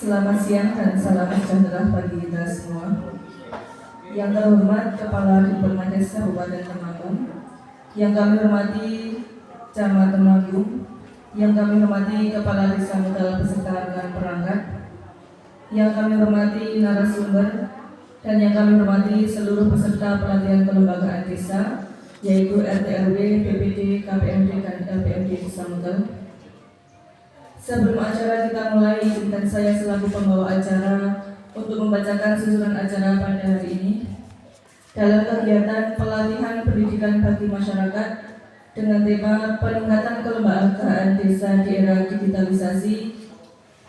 Selamat siang dan salam sejahtera bagi kita semua. Yang terhormat Kepala Dipermades Kabupaten Temanggung, yang kami hormati Camat Temanggung, yang kami hormati Kepala Desa Modal beserta rekan perangkat, yang kami hormati narasumber, dan yang kami hormati seluruh peserta pelatihan kelembagaan desa, yaitu RT/RW, BPD, KPMD, dan LPMD Desa Modal. Sebelum acara kita mulai, izinkan saya selaku pembawa acara untuk membacakan susunan acara pada hari ini. Dalam kegiatan pelatihan pendidikan bagi masyarakat dengan tema peningkatan kelembagaan desa di era digitalisasi,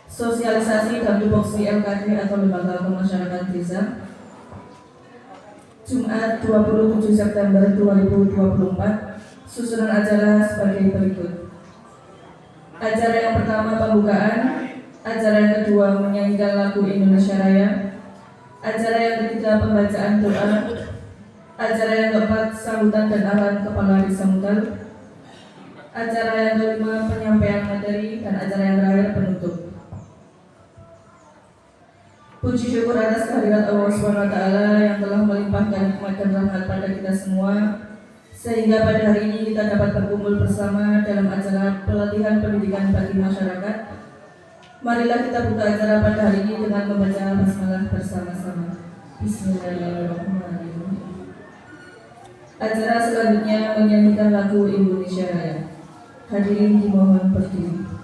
sosialisasi dan tupoksi LKD atau lembaga pemasyarakatan desa, Jumat 27 September 2024, susunan acara sebagai berikut. Acara yang pertama pembukaan, acara yang kedua menyanyikan lagu Indonesia Raya, acara yang ketiga pembacaan doa, acara yang keempat sambutan dan arahan Kepala Desa Modal, acara yang kelima penyampaian materi, dan acara yang terakhir penutup. Puji syukur atas kehadirat Allah SWT yang telah melimpahkan nikmat dan rahmat pada kita semua, sehingga pada hari ini kita dapat berkumpul bersama dalam acara pelatihan pendidikan bagi masyarakat. Marilah kita buka acara pada hari ini dengan membaca basmalah bersama-sama. Bismillahirrahmanirrahim. Acara selanjutnya menyanyikan lagu Indonesia Raya. Hadirin dimohon berdiri.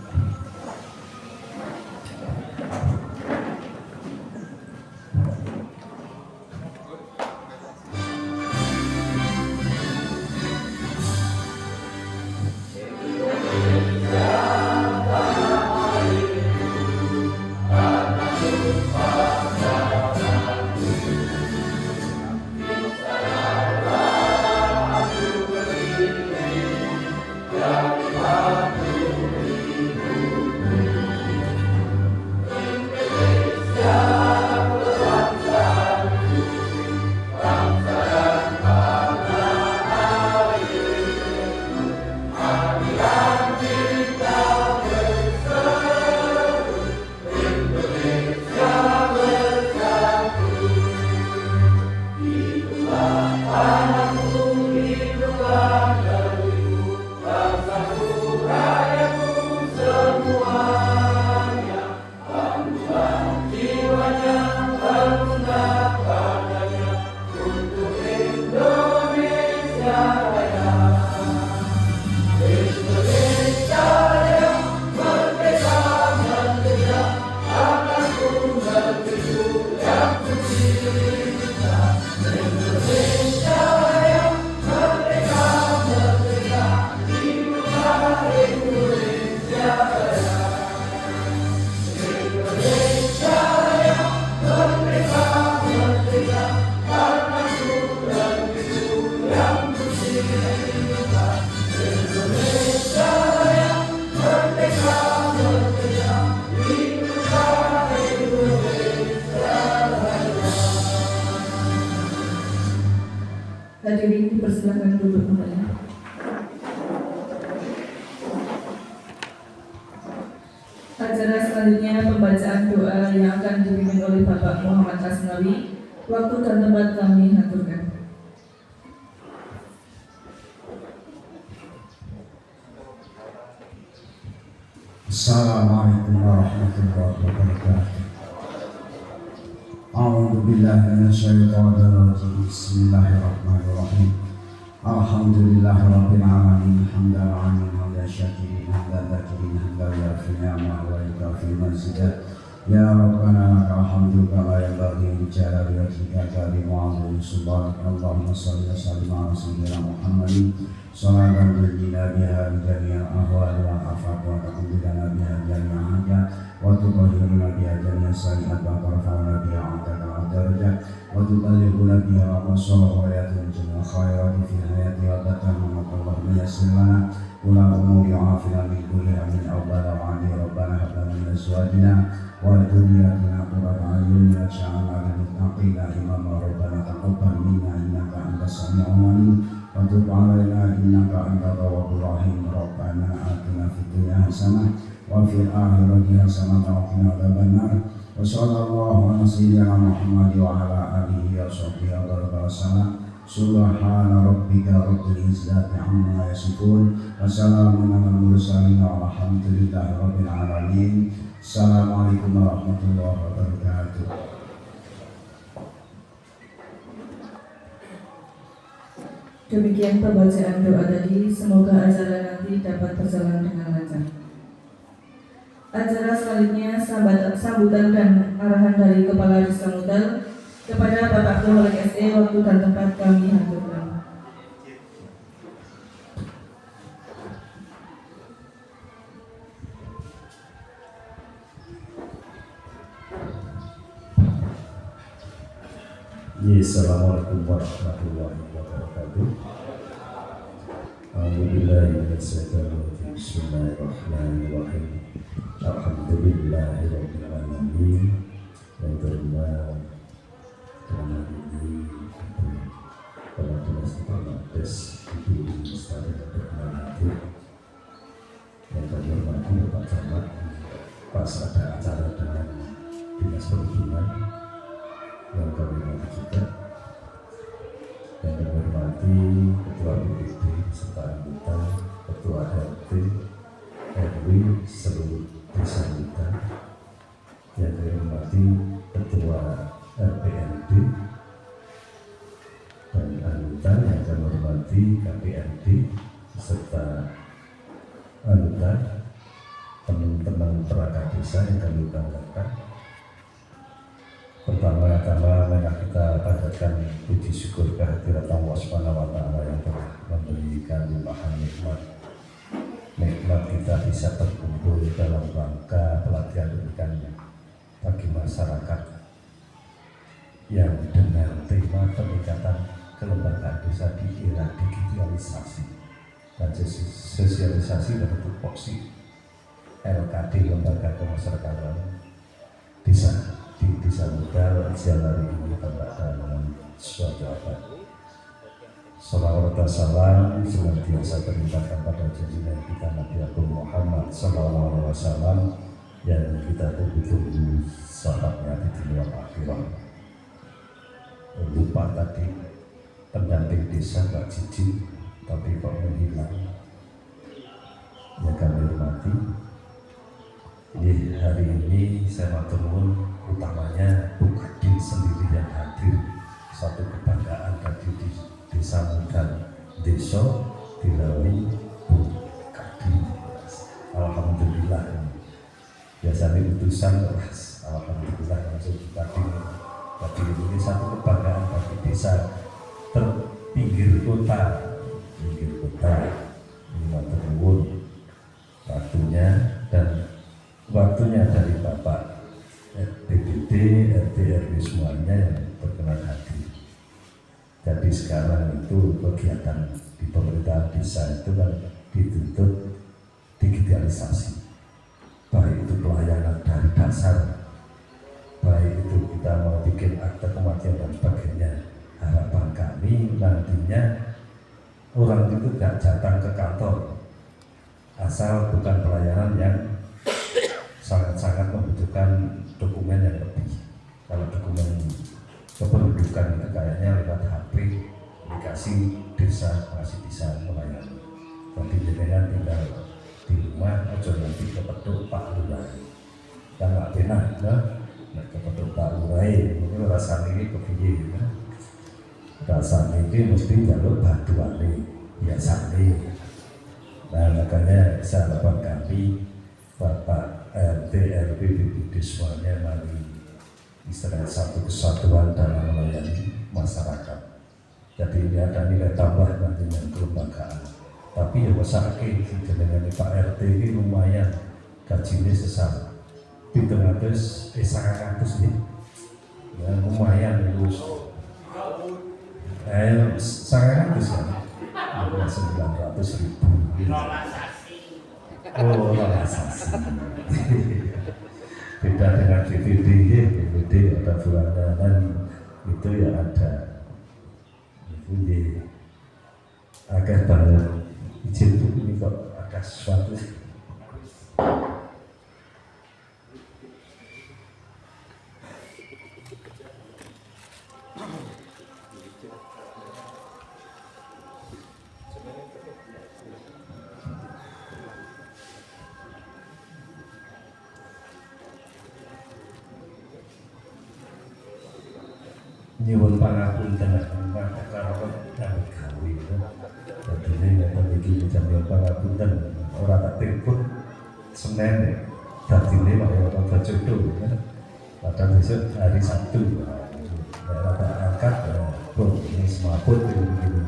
Hadirin dipersilakan duduk kembali. Acara selanjutnya pembacaan doa yang akan dipimpin oleh Bapak Muhammad Asnawi. Waktu dan tempat kami aturkan. Assalamualaikum warahmatullahi wabarakatuh. A'udzu billahi minasyaitonir rajim. Bismillahirrahmanirrahim. Alhamdulillahirabbil alamin. Hamdan 'alamin hamdan syakirin hamdan dzakirin hamdan yarfa'u ni'mah wa yukafi mazidah. Ya Rabbana lakal hamdu kama yanbaghi li jalali wajhika karim wa 'azimi subhanak. Allahumma shalli wa sallim ala sayyidina Muhammadin salatan tunjina biha min jami'il ahwali wal afaq wa taqabbal biha jami'al hajat wa tutahhiruna biha jami'as sayyi'at wa tarfa'una biha 'indaka darajat wa tuballighuna biha aqsal ghayatil jannah khairati fi hayati wa tatammu Allahumma yassir lana kulla umuri afina min kulli hammin aw bala wa 'ali rabbana hab lana min azwajina wa dhurriyyatina qurrata a'yun waj'alna lil muttaqina imama rabbana taqabbal minna innaka antas sami'ul 'alim wa tub 'alaina innaka antat tawwabur rahim. Rabbana atina fid dunya hasanah وفي الآخرة حسنة وقنا عذاب النار وصلى الله على سيدنا محمد وعلى آله وصحبه وسلم سبحان ربك رب العزة عما يصفون وسلام على المرسلين والحمد لله رب العالمين. Assalamualaikum warahmatullahi wabarakatuh. Demikian pembacaan doa tadi, semoga acara nanti dapat berjalan dengan lancar. Acara selanjutnya sambutan dan arahan dari Kepala Diskamudal kepada Bapak Abdul Malik SE, waktu dan tempat kami haturkan. Assalamualaikum warahmatullahi wabarakatuh. A'udzubillahi minasyaitonirrajim. Bismillahirrahmanirrahim. Alhamdulillahirabbil alamin. Yang terima dalam ini pada tugas terbatas itu Ustaz Abdurrahman Hadir. Yang kami hormati Bapak Camat pas ada acara dengan Dinas Perhubungan yang kami hormati juga, yang kami hormati Ketua BPD serta anggota, Ketua RT, RW seluruh desa kita, yang kami hormati Ketua RPRD dan anggota, yang kami hormati KPRD serta anggota, teman-teman perangkat desa yang kami banggakan. Pertama-tama marilah kita panjatkan puji syukur kehadirat Allah Subhanahu wa Ta'ala yang telah memberikan limpahan nikmat kita bisa berkumpul dalam rangka pelatihan pendidikan bagi masyarakat yang dengan tema peningkatan kelembagaan desa di era digitalisasi dan sosialisasi dan tupoksi LKD lembaga kemasyarakatan desa di Desa Mudal siang hari ini terdapat dengan suatu abad. Salawat dan salam senantiasa terlimpahkan pada junjungan kita Nabi Agung Muhammad Sallallahu Alaihi Wasallam yang kita tunggu-tunggu sahabatnya di dunia akhirat. Lupa tadi pendamping desa Mbak Cici, tapi kok menghilang. Ya kami hormati. Hari ini saya matur nuwun utamanya Bu Kadin sendiri yang hadir, satu kebanggaan bagi di Desa Mudal Desa dilalui Bu Kadin. Alhamdulillah. Biasanya utusan keras, alhamdulillah langsung Bu Kadin. Tapi ini satu kebanggaan bagi desa terpinggir kota, Ini matur nuwun waktunya dari Bapak BPD, RT, RW semuanya yang berkenan hadir. Jadi sekarang itu kegiatan di pemerintahan desa itu kan dituntut digitalisasi, baik itu pelayanan dari dasar, baik itu kita mau bikin akte kematian dan sebagainya. Harapan kami nantinya orang itu tidak datang ke kantor asal bukan pelayanan yang sangat-sangat membutuhkan dokumen yang lebih. Kalau dokumen kependudukan itu kayaknya lewat HP, aplikasi desa masih bisa melayani. Tapi jenengan tinggal di rumah, aja nanti kepeduk Pak Lurah. Kan nggak benar, nah kepeduk Pak Lurah ini rasanya ini kepiye, rasanya ini mesti jalur bantuan biasanya. Nah makanya harapan kami Bapak RT, RW, BPD semuanya mari istilah satu kesatuan dalam melayani masyarakat. Jadi ini ada nilai tambah nanti dengan kelembagaan. Tapi ya besarke dengan Pak RT ini lumayan gajinya sesar 700 100 nih. Ya lumayan itu. 100 kan? 900.000. Oh, relaksasi. Beda dengan BPD ada bulanan itu ya ada. Itu ya agak banget izin ini kok ada sesuatu. nyuwun pangapunten karo nyambut gawe. Dadine ngeten iki nyuwun pangapunten ora tak telepon Senin dadine kok ora jodoh. Padahal besok hari Sabtu. Ora tak angkat ini semaput begini.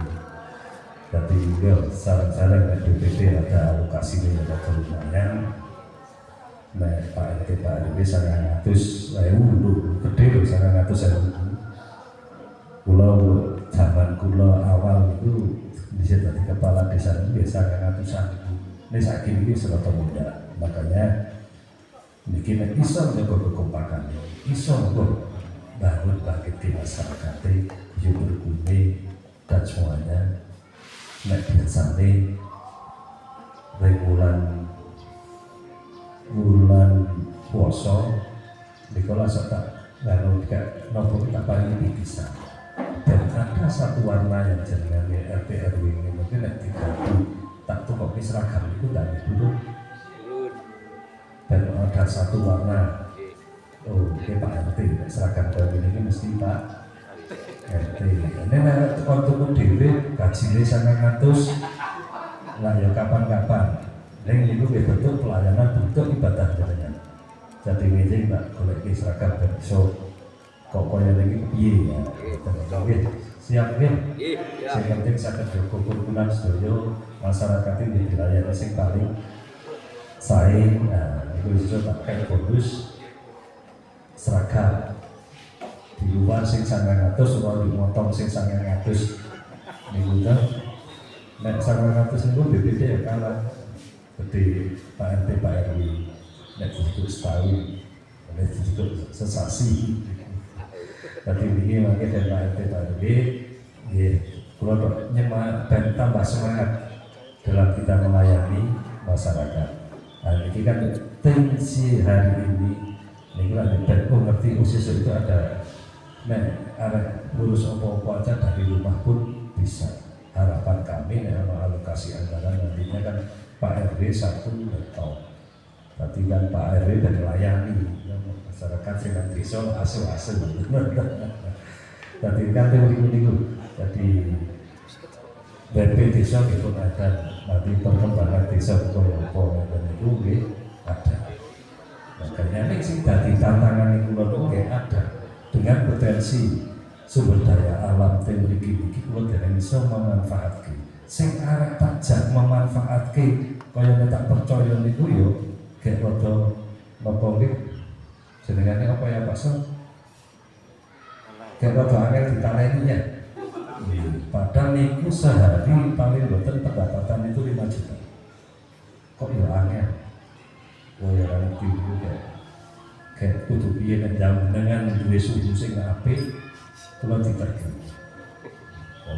Tapi ya saran-saran dari DPP ada alokasi ini ada lumayan. Nah Pak RT Pak RW 100.000 dulu gede loh 100.000. Pulau zaman kula awal itu bisa jadi kepala desa itu biasa 100.000. Ini saat ini serata muda, makanya bikin iso jago kekompakan, iso bangun bangkit di masyarakat, jujur berguna dan semuanya. Nek biasane bulan puasa dikola tak lalu tidak nopo kita paling bisa dan ada satu warna yang jenenge RT RW ini mungkin nek diganti tak tukok seragam itu dari dulu dan ada satu warna Pak RT seragam baru ini mesti Pak RT ini nek untuk dewe gajinya 100 lah ya kapan-kapan neng itu betul pelayanan bentuk ibadah jadinya jadi ini mbak kolektif seragam dan so pokoknya lagi piye ya siap ya yang penting saya kerja kerukunan sedoyo masyarakat ini dilayani sing paling saing itu bisa pakai bonus seragam di luar sing 100 kalau dimotong sing 100 minggu kan nek 100 itu BPD ya kalah seperti Pak RT Pak RW nek disebut setahun nek disebut sesasi tapi ini makanya dari Pak RT Pak RW ya kalau nyemak dan tambah semangat dalam kita melayani masyarakat. Nah ini kan tensi hari ini kan ngerti usia itu ada arah ngurus apa-apa aja dari rumah pun bisa. Harapan kami dalam alokasi anggaran nantinya kan Pak RW 1 tahun. Tapi kan Pak RW dan melayani masyarakat dengan desa asal-asal. Tapi kan itu jadi BP desa itu ada nanti perkembangan desa Koyopo dan itu ada. Makanya ini sih dari tantangan itu ada dengan potensi sumber daya alam yang begini kalau tidak bisa memanfaatkan sing arek pajak memanfaatkan kaya tak percaya itu yo kayak rodo nopo nggih jenengane apa ya Pak So kayak rodo angel ditaleni ya padahal niku sehari paling boten pendapatan itu 5 juta kok yo angel ya orang itu kayak kudu piye nek dengan duwe suhu sing apik kalau diterima,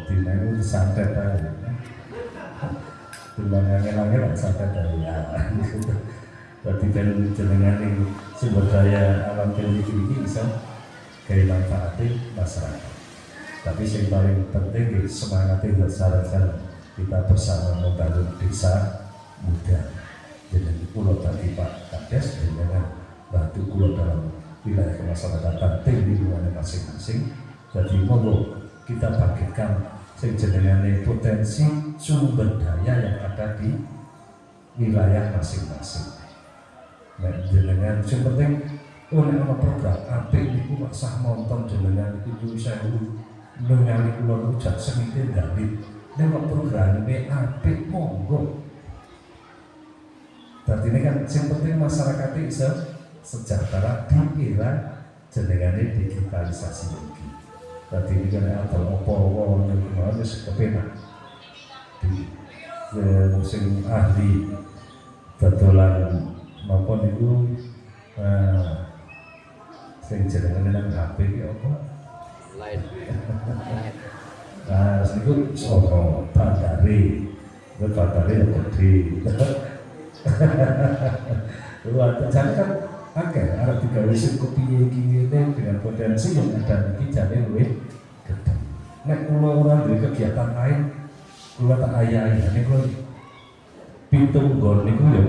jadi aku santet aja. Tulangannya santet aja. Jadi dan jenengan ini sumber daya alam teknik ini bisa kayak manfaatnya masyarakat. Tapi yang paling penting semangatnya saran-saran kita bersama membangun desa muda. Jadi pulau tadi Pak Kades dengan bantu pulau dalam wilayah kemasyarakatan di lingkungan masing-masing. Jadi mau kita bangkitkan sejenengane potensi sumber daya yang ada di wilayah masing-masing. Nah, jenengan yang penting oleh program apik niku maksah nonton jenengan itu saya nungali kula rujak semite dalit. Nek program ini apik monggo. Berarti ini kan yang penting masyarakat bisa sejahtera di era jenengane digitalisasi ini. Tadi ini kan ada opo-opo yang harus kepenak di musim ahli betulan maupun itu sing jenengan HP ki apa lain nah itu sopo bandari yang gede jadi kan akeh arep digawe sing kepiye iki dengan potensi yang ada iki jane luwih gedhe. Nek kula ora duwe kegiatan lain, kula tak ayahi nek kula pitung nggon niku ya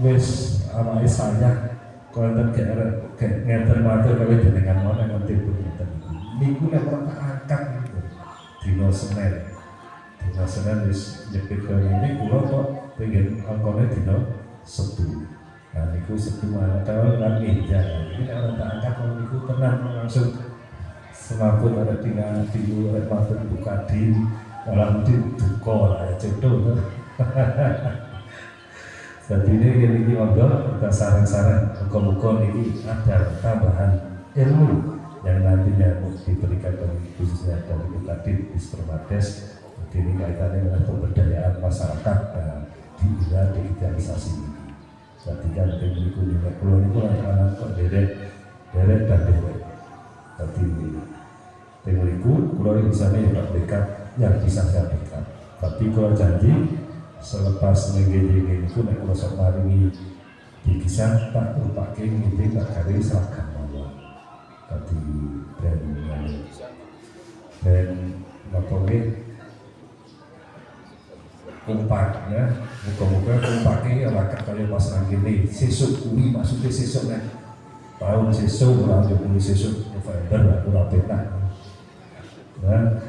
wis awake saya konten kaya ngeten matur kali jenengan mau ngerti ngeten niku nek ora tak angkat niku dina Senin wis jepit kali ini kula kok pengen angkone dina Setu. Nah niku Setu mana tahu kan meja. Ini nek ora tak angkat niku tenang langsung semapun ada tinggal tilu ada matur buka di dalam duka lah ya jodoh. Jadi ini monggo kita saran-saran muka-muka ini ada tambahan ilmu yang nantinya diberikan khususnya dari Kadin Dispermades. Ini kaitannya dengan pemberdayaan masyarakat di bidang digitalisasi ini. Jadi kan teknik ini pulau ini anak-anak derek dan derek. Tapi teknik pulau ini misalnya yang dekat yang bisa saya dekat. Tapi kalau janji selepas menggini itu nek kula sok maringi dikisan tak rupake ngene tak kari seragam mawon. Dadi ben napa nggih kompak ya, muga-muga kompake ora kaya pas nang kene sesuk kuwi maksude sesuk nek tahun sesuk ora kuwi sesuk November ora penak. Nah,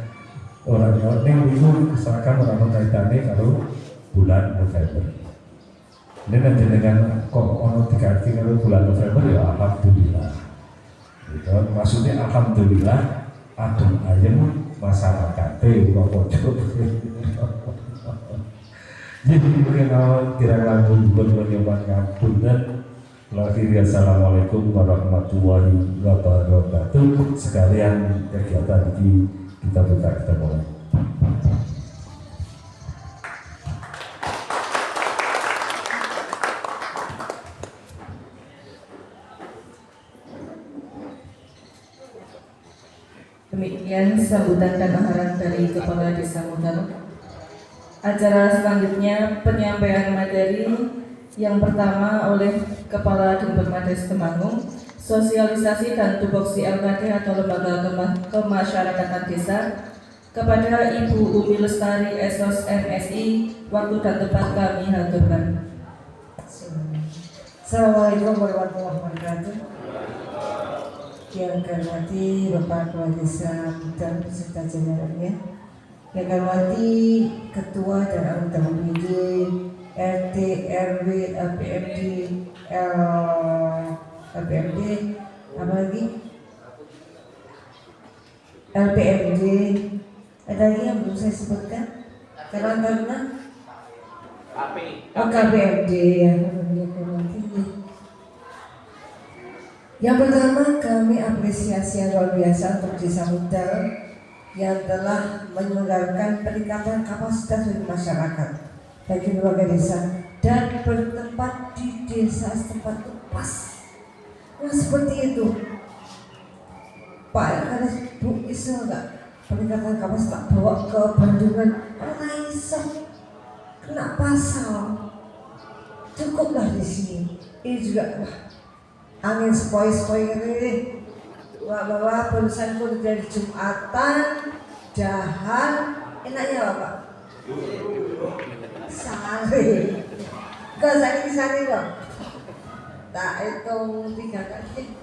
orang yang itu seragam ora kaitane karo bulan November. Ini nanti dengan kok ono diganti kalau bulan November ya alhamdulillah. Gitu. Maksudnya alhamdulillah adem ayem masyarakat kok pojok. Jadi mungkin awal kira-kira bermenyobat ngapunten. Assalamualaikum warahmatullahi wabarakatuh. Sekalian kegiatan ini kita mulai. Demikian sambutan dan arahan dari Kepala Desa Mutaro. Acara selanjutnya penyampaian materi yang pertama oleh Kepala Dinpermades Temanggung, sosialisasi dan tupoksi LKD atau Lembaga Kemasyarakatan Desa kepada Ibu Umi Lestari Esos MSI. Waktu dan tempat kami haturkan. Assalamualaikum warahmatullahi wabarakatuh. Yang kami hormati Bapak Kepala Desa dan beserta jajarannya, yang kami hormati Ketua dan anggota BPD, RT, RW, LPMD, apa lagi? LPMD, ada lagi yang belum saya sebutkan? Karena KPMD ya. Yang pertama, kami apresiasi yang luar biasa untuk Desa Mutaro yang telah menyelenggarakan peningkatan kapasitas dari masyarakat bagi berbagai desa dan bertempat di desa setempat itu pas. Nah seperti itu Pak, karena Bu iso enggak peningkatan kapasitas bawa ke Bandungan, orang iso kena pasal, cukuplah di sini. Ini juga angin sepoi-sepoi ini. Bapak perusahaan pun dari Jumatan, Dahan, enaknya Bapak? Sari. Kau sari loh. Tak hitung 3 kali.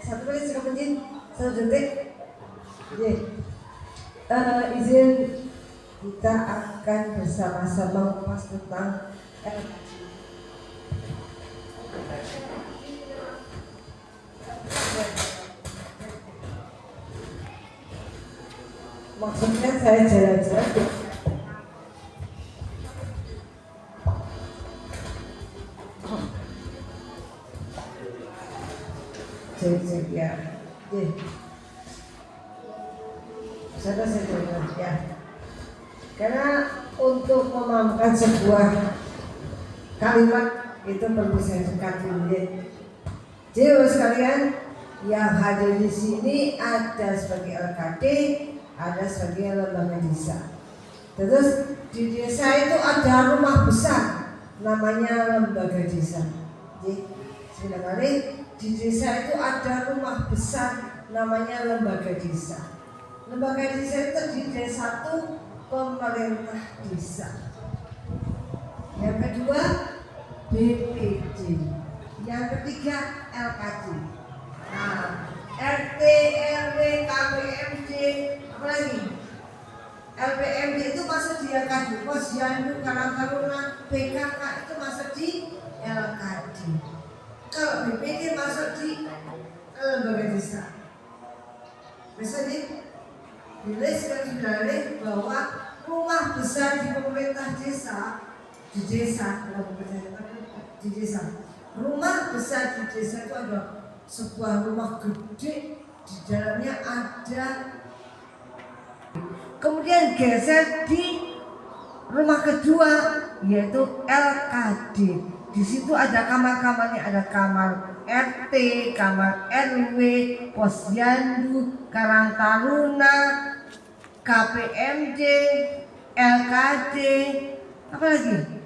1 menit sudah penting, 1 detik. Izin kita akan bersama-sama mengupas tentang maksudnya saya jalan-jalan ya, saya jalan ya. Karena untuk memahamkan sebuah kalimat itu perlu saya dekat dulu ya. Jadi sekalian yang hadir di sini ada sebagai LKD, ada sebagai lembaga desa. Terus di desa itu ada rumah besar, namanya lembaga desa. Jadi sebenarnya di desa itu ada rumah besar, namanya lembaga desa. Lembaga desa itu terdiri dari 1 pemerintah desa. Yang kedua BPD. Yang ketiga LKD. RT, RW, KPMD, apa lagi? LPMD itu masuk di LKD, Posyandu, Karang Taruna, PKK itu masuk di LKD. Kalau BPD masuk di lembaga desa. Bisa ditulis bahwa rumah besar di pemerintah desa, di desa, rumah besar di desa itu ada sebuah rumah gede, di dalamnya ada. Kemudian geser di rumah kedua yaitu LKD. Di situ ada kamar-kamarnya, ada kamar RT, kamar RW, Posyandu, Karang Taruna, KPMD, LKD, apa lagi?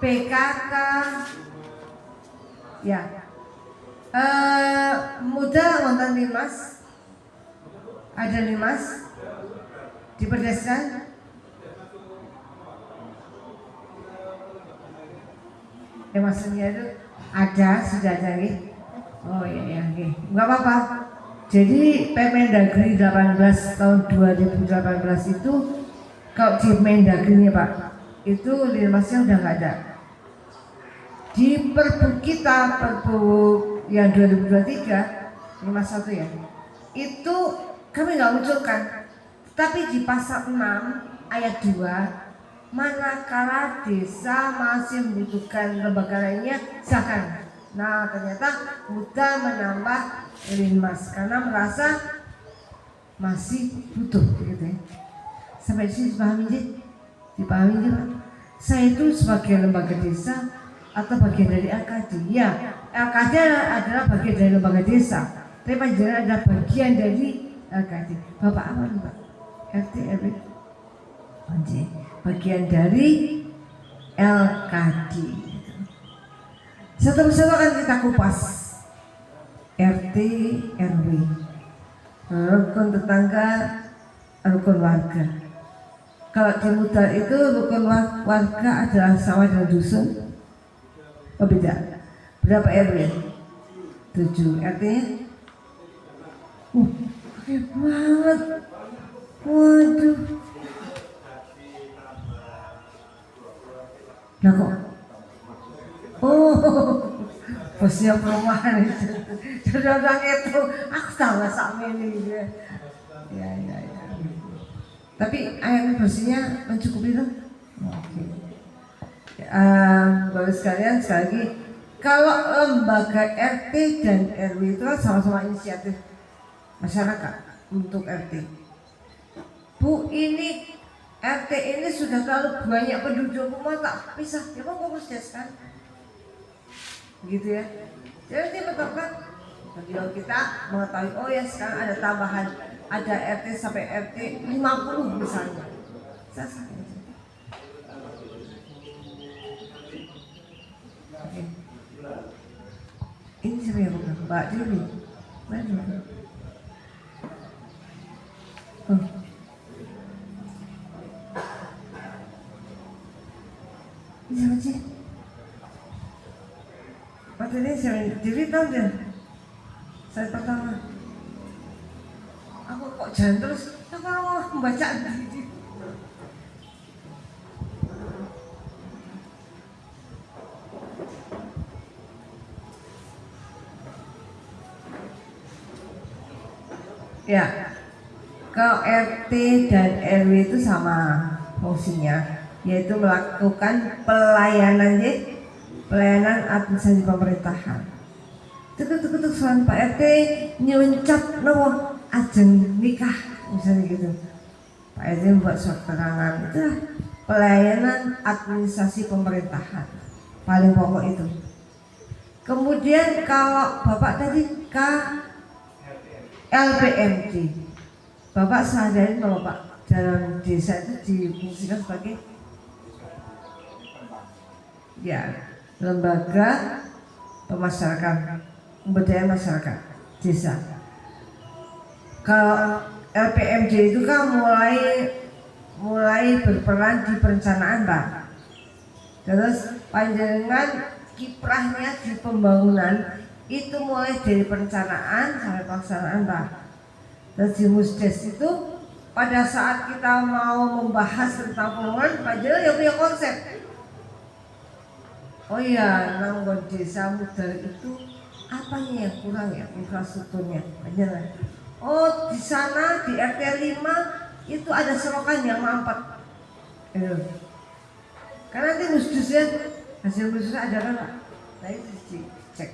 PKK, ya. Muda wonten Limas, ada Limas di pedesaan. Maksudnya itu ada, sudah ada nih. Oh iya, nih. Enggak apa-apa. Jadi Permendagri 18 tahun 2018 itu kalau di Mendagrinya Pak, itu Limasnya udah nggak ada. Di Perbu kita, Perbu yang 2023 51 ya, itu kami nggak munculkan. Tapi di pasal 6 ayat 2, manakala desa masih membutuhkan lembaga lainnya, silakan. Nah ternyata Muda menambah Limas karena merasa masih butuh gitu ya. Sampai di sini dipahami Pak. Saya itu sebagai lembaga desa atau bagian dari LKD. Ya, LKD adalah bagian dari lembaga desa. Tapi panjenengan adalah bagian dari LKD. Bapak apa nih Pak? RT RW. Bagian dari LKD. Satu-satu akan kita kupas. RT, RW, rukun tetangga, rukun warga. Kalau di Muda itu rukun warga adalah sawah dan dusun. Oh beda. Berapa RW? 7. RT-nya? Oke banget. Waduh. Nah kok? Oh, bosnya perumahan itu. Sudah orang itu, aku tahu sama ini gitu. Ya. Tapi air bersihnya mencukupi itu. Oke. Bapak sekalian, sekali lagi, kalau lembaga RT dan RW itu kan sama-sama inisiatif masyarakat untuk RT. Bu, ini RT ini sudah terlalu banyak penduduk, mau tak pisah, ya mau fokus kan? Gitu ya. Jadi dia menetapkan beliau kita mengetahui, oh ya sekarang ada tambahan, ada RT sampai RT 50 misalnya. Sah-sah aja. Oke. Ini siapa yang bukan? Mbak Dewi. Mbak Dewi. Oh. Ini siapa sih? Waktu ini saya Dewi tahu deh. Saya pertama. Aku kok jalan terus, aku mau membaca diri. Ya, kalau RT dan RW itu sama fungsinya, yaitu melakukan pelayanan administrasi pemerintahan. Tuk soal Pak RT nyuncap nopo ajeng nikah misalnya gitu. Pak RT membuat surat keterangan, itu pelayanan administrasi pemerintahan paling pokok itu. Kemudian kalau Bapak tadi LPMD, Bapak sadari bahwa Pak dalam desa itu difungsikan sebagai lembaga pemasyarakatan, pemberdayaan masyarakat desa. Kalau LPMD itu kan mulai berperan di perencanaan Pak. Terus panjenengan kiprahnya di pembangunan itu mulai dari perencanaan sampai pelaksanaan Pak. Terus di Musdes itu pada saat kita mau membahas tentang pembangunan, Pak Jero yang punya konsep. Oh iya, nanggon desa Mudal itu apanya yang kurang ya infrastrukturnya? Pak Jero. Oh di sana di RT 5 itu ada selokan yang mampet. Karena nanti Musdesnya hasil Musdesnya ada kan Pak? Nah itu dicek.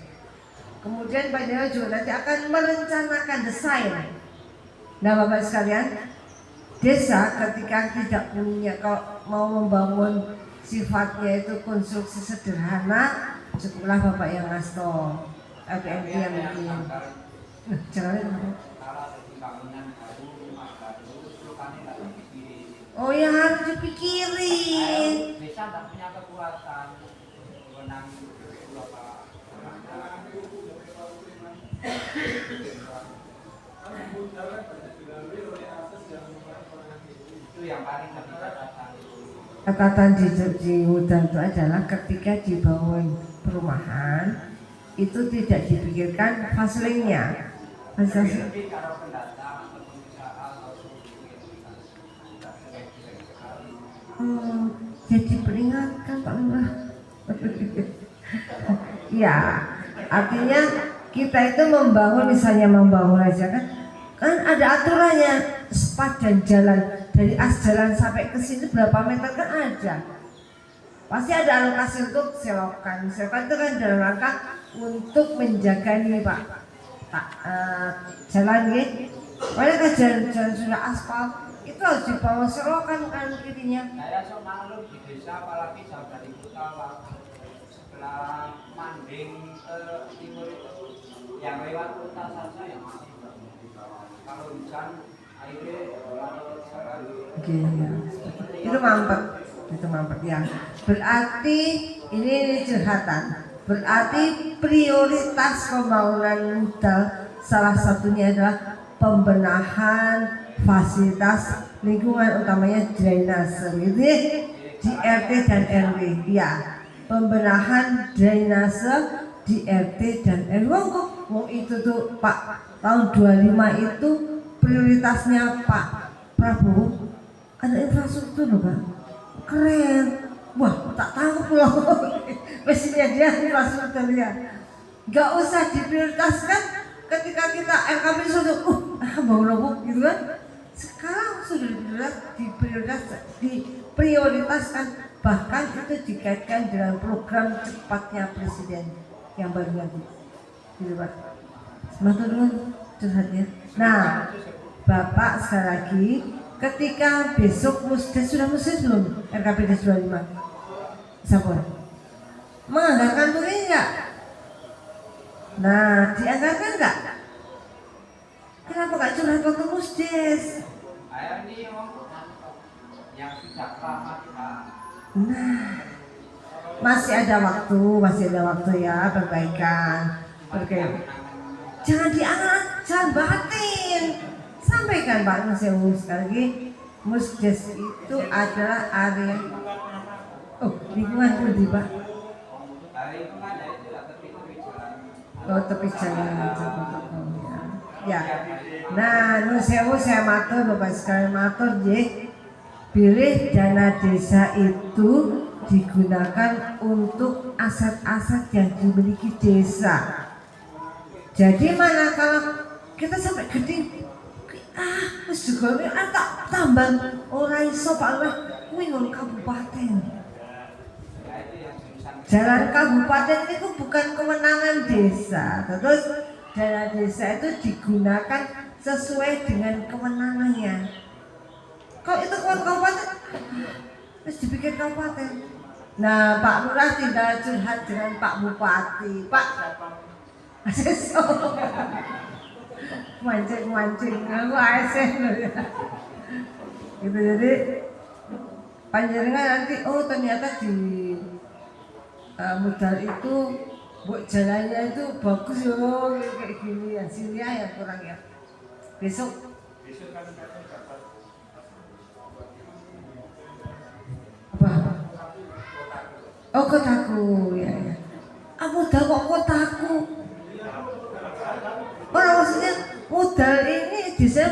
Kemudian Pak Jero juga nanti akan merencanakan desain. Nah Bapak sekalian, desa ketika tidak punya, kalau mau membangun sifatnya itu konstruksi sederhana, cukuplah Bapak yang ngasto LPMP yang mungkin. Jangan oh ya harus dipikirin. Desa tak punya kekuatan menang itu yang paling Catatan di Mudal itu adalah ketika dibangun perumahan itu tidak dipikirkan faslingnya. Jadi peringatkan Pak Lurah. Ya, artinya kita itu membangun, misalnya membangun aja kan ada aturannya, sepadan jalan dari as jalan sampai ke sini berapa meter kan ada. Pasti ada alokasi untuk selokan. Selokan itu kan dalam rangka untuk menjaga nih Pak jalan nih. Padahal jalan sudah aspal itu harus dibawa selokan kan kirinya. Saya sok maklum di desa, apalagi jauh dari kota, sebelah Manding ke timur itu yang lewat kota saja yang masih kalau hujan airnya Oke, ya. Itu mampet ya. Berarti ini curhatan. Berarti prioritas pembangunan Mudal salah satunya adalah pembenahan fasilitas lingkungan, utamanya drainase gitu ya, di RT dan RW. Ya, pembenahan drainase di RT dan RW. Kok itu tuh Pak tahun 25 itu prioritasnya Pak Prabowo ada infrastruktur loh Pak. Keren. Wah, tak tahu loh. Mestinya dia infrastruktur ya. Gak usah diprioritaskan ketika kita RKP sudah bangun gitu kan. Sekarang sudah diprioritaskan, bahkan itu dikaitkan dengan program cepatnya presiden yang baru nanti. Gitu Pak. Sematur nuwun curhatnya. Nah, Bapak sekali lagi, ketika besok Musdes sudah Musdes belum RKP Des 25? Siapa? Menganggarkan tuh enggak? Nah, dianggarkan enggak? Kenapa enggak curhat waktu Musdes? Saya ini yang sudah lama kita. Nah, masih ada waktu ya perbaikan. Jangan diangat, jangan batin. Sampaikan Pak Nusewu sekali lagi, Musdes itu adalah area lingkungan di Pak. Tepi jalan. Ya. Nah, Nusewu saya matur Bapak sekalian matur nggih. Pilih dana desa itu digunakan untuk aset-aset yang dimiliki desa. Jadi mana kalau kita sampai gede wis juga tak tambah ora iso Pak Lurah kuwi nggon kabupaten. Jalan kabupaten itu bukan kewenangan desa. Terus dana desa itu digunakan sesuai dengan kewenangannya. Kalau itu kabupaten terus dipikir kabupaten. Nah, Pak Lurah tinggal curhat dengan Pak Bupati. Pak Aseso mancing aku ASN gitu. Jadi panjenengan nanti ternyata di Mudal itu buat jalannya itu bagus loh kayak gini ya, sini ya kurang ya. Besok kan dapat apa? Oh kotaku ya. Mudal kok kotaku?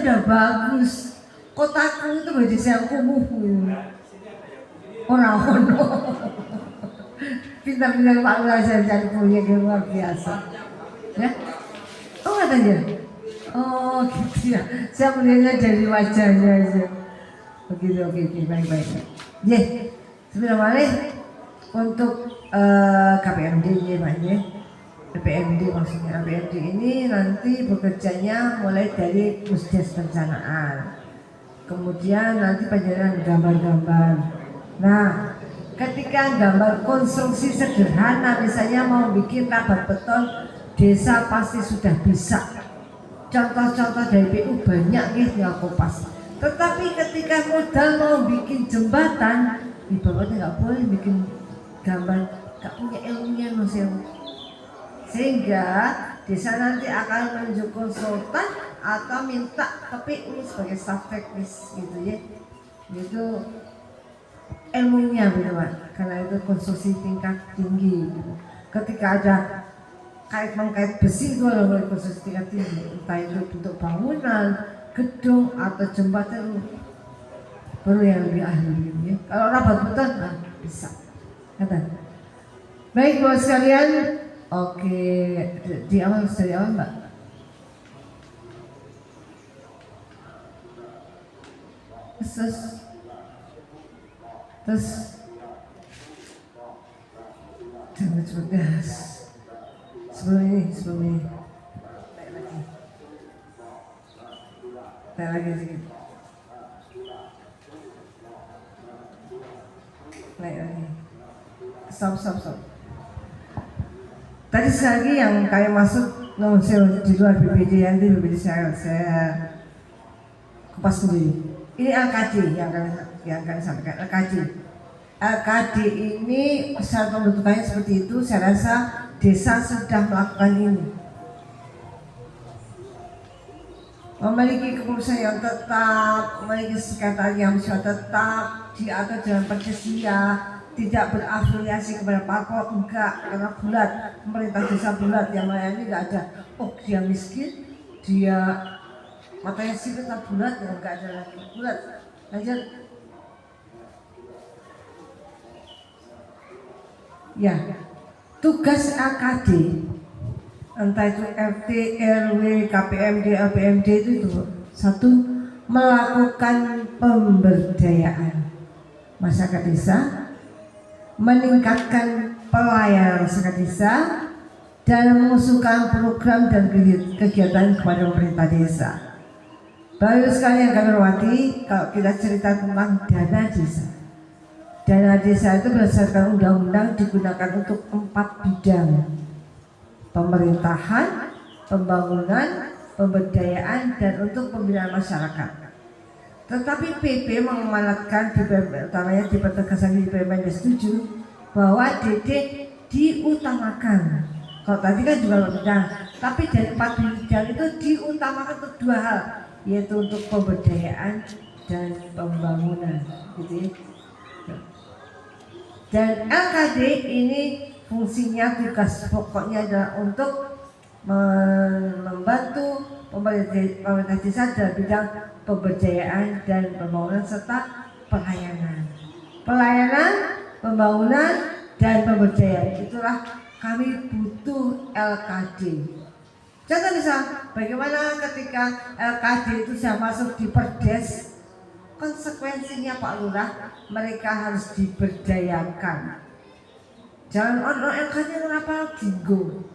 udah bagus. Kotaku itu beda saya kumuh. Orang-orang. Pintar-pintar Pak Lurah saya cari proyek yang luar biasa. Ya? Oh katanya. Oh gitu ya. Saya melihatnya dari wajahnya aja. Begitu, oke, baik. Ya, sebenarnya untuk KPMD ini Pak ya. KPMD maksudnya KPMD ini nanti bekerjanya mulai dari Pusdes Perencanaan. Kemudian nanti penjelasan gambar-gambar. Nah, ketika gambar konstruksi sederhana, misalnya mau bikin tabat beton, desa pasti sudah bisa. Contoh-contoh dari PU banyak nih yang kopas. Tetapi ketika modal mau bikin jembatan, di bawahnya nggak boleh bikin gambar, nggak punya ilmunya masih. Sehingga desa nanti akan menunjuk konsultan atau minta ke PU sebagai staff teknis gitu ya. Itu ilmunya gitu Pak, karena itu konstruksi tingkat tinggi gitu. Ketika ada kait-mengkait besi itu adalah konstruksi tingkat tinggi, entah itu bentuk bangunan, gedung atau jembatan, baru yang lebih ahli gitu ya. Kalau rapat beton, nah bisa. Kata. Baik buat sekalian, oke, di awal dari awal Mbak. Terus jangan cerdas. Sebelum ini naik lagi sedikit. Naik lagi. Stop. Tadi lagi yang kayak masuk di luar BPD, nanti BPD saya kupas sendiri. Ini LKD yang kalian sampaikan. LKD ini secara pembentukannya seperti itu. Saya rasa desa sudah melakukan ini. Memiliki kepengurusan yang tetap, memiliki sekretariat yang sudah tetap, diatur dengan persesia, tidak berafiliasi kepada parpol, enggak, karena bulat, pemerintah desa bulat, yang melayani enggak ada. Oh dia miskin, dia matanya sipit tak bulat, ya enggak ada lagi bulat. Lanjut. Ya, tugas LKD, entah itu RT, RW, KPMD, LPMD itu satu, melakukan pemberdayaan masyarakat desa, meningkatkan pelayanan masyarakat desa, dan mengusulkan program dan kegiatan kepada pemerintah desa. Bapak sekalian kami hormati, kalau kita cerita tentang dana desa. Dana desa itu berdasarkan undang-undang digunakan untuk 4 bidang: pemerintahan, pembangunan, pemberdayaan, dan untuk pembinaan masyarakat. Tetapi PP mengamanatkan utamanya di pertegasan di PP setuju bahwa DD diutamakan. Kalau tadi kan juga bidang, tapi dari 4 bidang itu diutamakan untuk 2 hal, yaitu untuk pemberdayaan dan pembangunan, gitu ya. Dan LKD ini fungsinya, tugas pokoknya adalah untuk membantu pemerintah desa dalam bidang pemberdayaan dan pembangunan serta pelayanan, pembangunan dan pemberdayaan. Itulah kami butuh LKD. Contoh misal, bagaimana ketika LKD itu sudah masuk di Perdes, konsekuensinya Pak Lurah, mereka harus diberdayakan. Jangan orang LKD kenapa jinggo.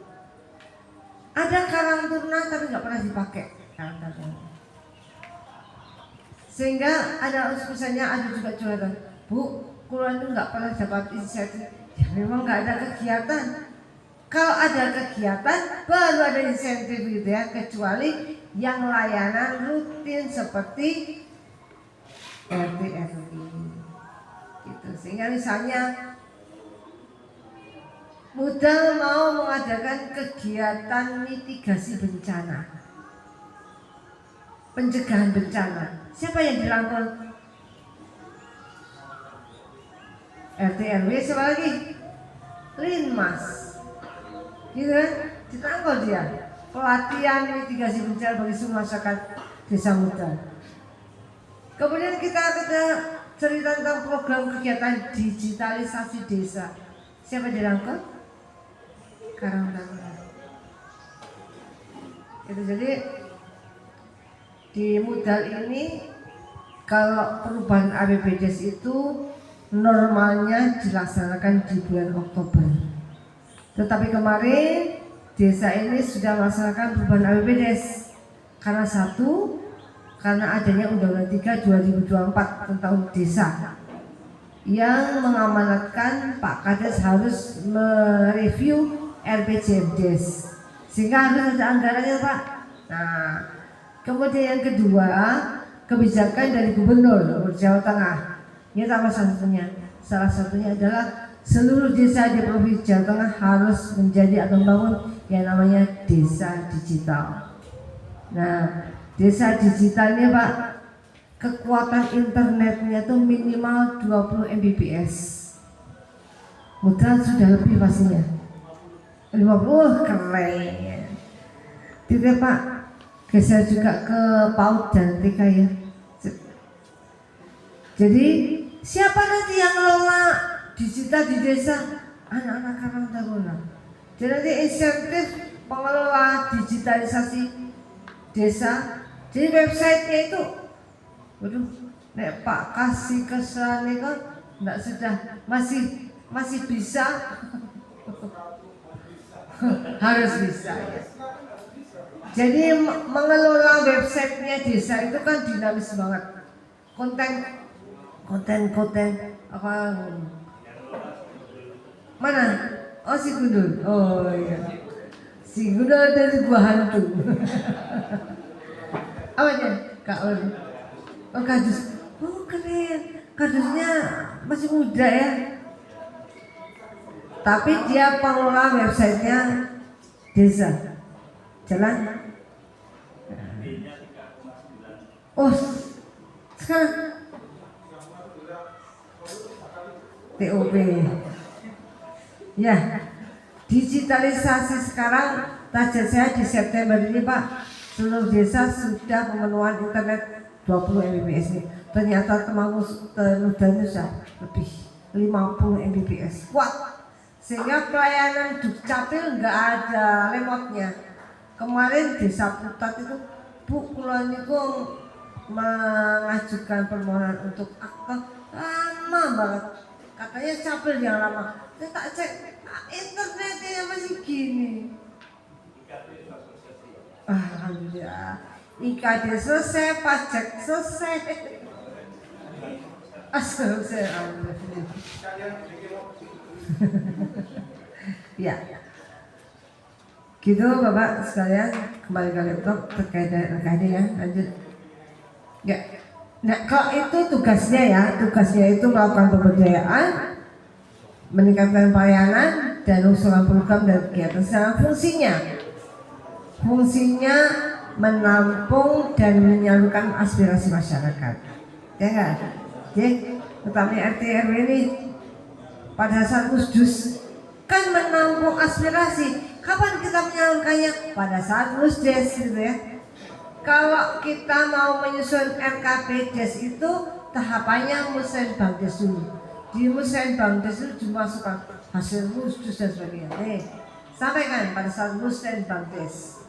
Ada karang turunan tapi nggak pernah dipakai karang turunan. Sehingga ada misalnya ada juga curhatan, Bu, kulon itu nggak pernah dapat insentif. Ya memang nggak ada kegiatan. Kalau ada kegiatan baru ada insentif gitu ya, kecuali yang layanan rutin seperti RT RW gitu. Sehingga misalnya modal mau mengadakan kegiatan mitigasi bencana, pencegahan bencana, siapa yang dirangkul? RT RW, siapa lagi? Linmas, gitu kan? Dirangkul dia. Pelatihan mitigasi bencana bagi seluruh masyarakat Desa Muda. Kemudian kita ada cerita tentang program kegiatan digitalisasi desa. Siapa dirangkul? Karang Taruna. Itu jadi di Mudal ini kalau perubahan APBDes itu normalnya dilaksanakan di bulan Oktober. Tetapi kemarin desa ini sudah melaksanakan perubahan APBDes karena satu, karena adanya Undang-Undang 3 2024 tentang desa yang mengamanatkan Pak Kades harus mereview RPJMDes sehingga harus ada anggarannya Pak. Nah, kemudian yang kedua, kebijakan dari Gubernur Jawa Tengah. Ini salah satunya adalah seluruh desa di Provinsi Jawa Tengah harus menjadi atau membangun yang namanya desa digital. Nah, desa digital ini Pak, kekuatan internetnya itu minimal 20 Mbps. Mudah sudah lebih pastinya. 50 keren. Tidak Pak, geser juga ke PAUD dan TK ya. Jadi siapa nanti yang ngelola digital di desa? Anak-anak Karang Taruna. Jadi nanti insentif pengelola digitalisasi desa. Jadi websitenya itu, waduh, nek Pak kasih kesan itu enggak sudah masih bisa. Harus bisa ya. Jadi mengelola websitenya desa itu kan dinamis banget. Konten apa? Mana? Oh si Gundul. Oh iya. Si Gundul dari gua hantu. Apa aja? Kak Ur. Oh kardus. Oh keren. Kardusnya masih muda ya. Tapi dia pengelola websitenya desa. Jalan. Oh, sekarang TOP. Ya, digitalisasi sekarang target saya di September ini Pak, seluruh desa sudah pemenuhan internet 20 Mbps ini. Ternyata Temanggung Tenudanya sudah lebih 50 Mbps. Kuat. Sehingga pelayanan Dukcapil nggak ada lemotnya. Kemarin desa Putat itu Bu Kulon itu mengajukan permohonan untuk akte lama banget. Katanya capil yang lama. Saya tak cek internetnya masih gini. Alhamdulillah. IKD selesai, pajak selesai. Selesai. Alhamdulillah. Ya. Gitu Bapak sekalian, kembali ke laptop terkait dengan RKD ya, lanjut. Ya. Nah, kalau itu tugasnya itu melakukan pemberdayaan, meningkatkan pelayanan dan usulan program dan kegiatan. Secara fungsinya menampung dan menyalurkan aspirasi masyarakat. Ya kan? Jadi, utamanya RT RW ini pada saat Musdus kan menampung aspirasi. Kapan kita menyalurkannya? Pada saat Musdes gitu ya. Kalau kita mau menyusun RKPDes itu tahapannya Musrenbangdes dulu. Di Musrenbangdes itu dimasukkan hasil Musdus dan sebagainya. Sampaikan pada saat Musrenbangdes.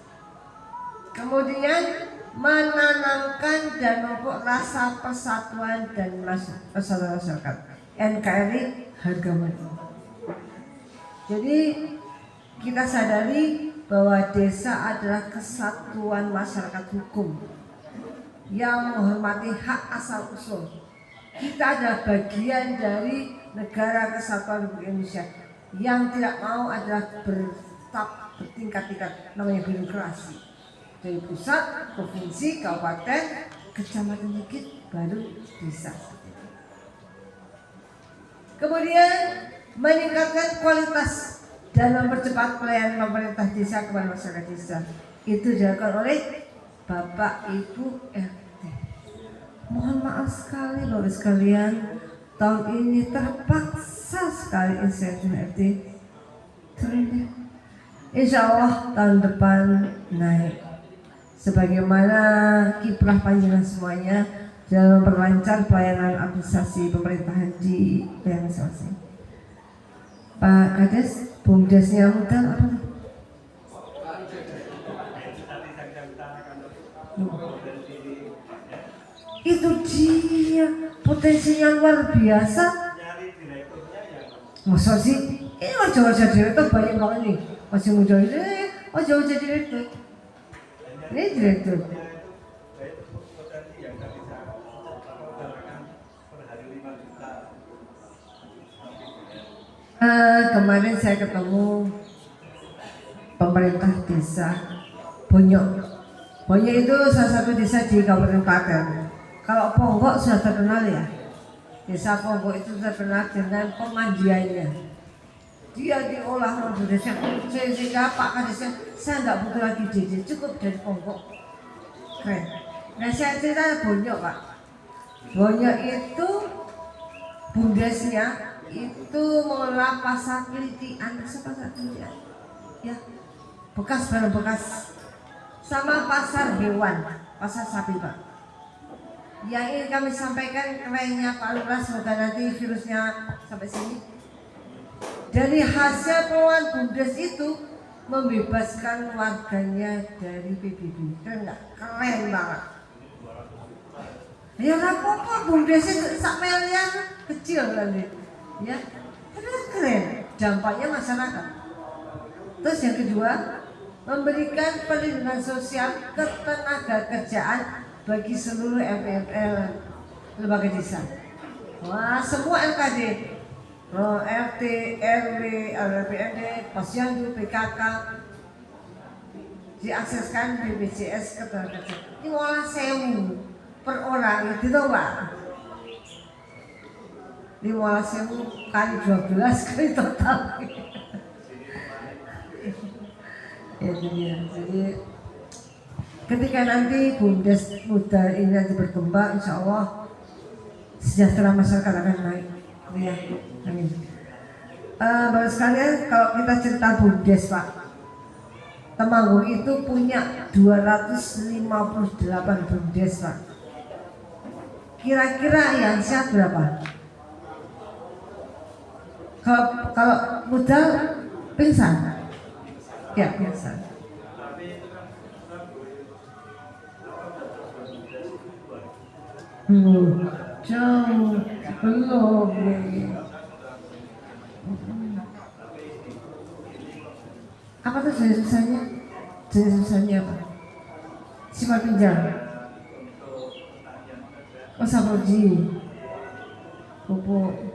Kemudian menanamkan dan memupuk rasa persatuan dan persatuan masyarakat. NKRI harga mati. Jadi kita sadari bahwa desa adalah kesatuan masyarakat hukum yang menghormati hak asal usul. Kita adalah bagian dari negara kesatuan Republik Indonesia. Yang tidak mau adalah bertingkat-tingkat, namanya birokrasi. Dari pusat, provinsi, kabupaten, kecamatan dikit, baru desa. Kemudian meningkatkan kualitas dan mempercepat pelayanan pemerintah desa kepada masyarakat desa. Itu dilakukan oleh Bapak Ibu RT. Mohon maaf sekali Bapak sekalian, tahun ini terpaksa sekali insentif RT turun. Insya Allah tahun depan naik. sebagaimana kiprah panjenengan semuanya dalam memperlancar pelayanan administrasi pemerintahan di daerah masing-masing. Pak Kades, BUMDesnya modal apa? Itu dia potensinya luar biasa. Masa sih? Ini wajah-wajah direktur banyak banget nih. Masih muda ini, wajah-wajah direktur. Ini direktur. Kemarin saya ketemu pemerintah desa Bonyok. Bonyok itu salah satu desa di Kabupaten Klaten. Kalau Ponggok sudah terkenal ya. Desa Ponggok itu terkenal dengan pemandiannya. Dia diolah oleh desa. Sehingga Pak Kadesnya, saya nggak butuh lagi JJ, cukup dari Ponggok. Keren. Nah saya cerita Bonyok Pak. Bonyok itu BUMDesnya itu mengelola pasar kelitian, pasar kelitian, ya, bekas barang bekas, sama pasar hewan, pasar sapi Pak. Yang ingin kami sampaikan kerennya Pak Lurah, semoga nanti virusnya sampai sini. Dari hasil pengelolaan BUMDes itu membebaskan warganya dari PBB, keren nggak? Keren banget. Ya apa-apa BUMDesnya sak miliar kecil nanti. Ya, keren dampaknya masyarakat. Terus yang kedua, memberikan perlindungan sosial ketenaga kerjaan bagi seluruh MPL lembaga desa. Wah, semua LKD, RT, RW, RPND, Posyandu, PKK diakseskan BPJS ketenaga kerjaan. Ini malah 1.000 per orang, gitu Pak. 15.000 kali 12 kali total. Ya, jadi ketika nanti BUMDes muda ini nanti berkembang, insya Allah sejahtera masyarakat akan naik. Ya, amin. Bapak sekalian, kalau kita cerita BUMDes Pak, Temanggung itu punya 258 BUMDes Pak. Kira-kira yang sehat berapa? Kalau modal pingsan, ya pingsan. Jauh belum nih. Apa tuh jenis susahnya? Jenis susahnya apa? Sifat pinjam. Oh saproji, pupuk.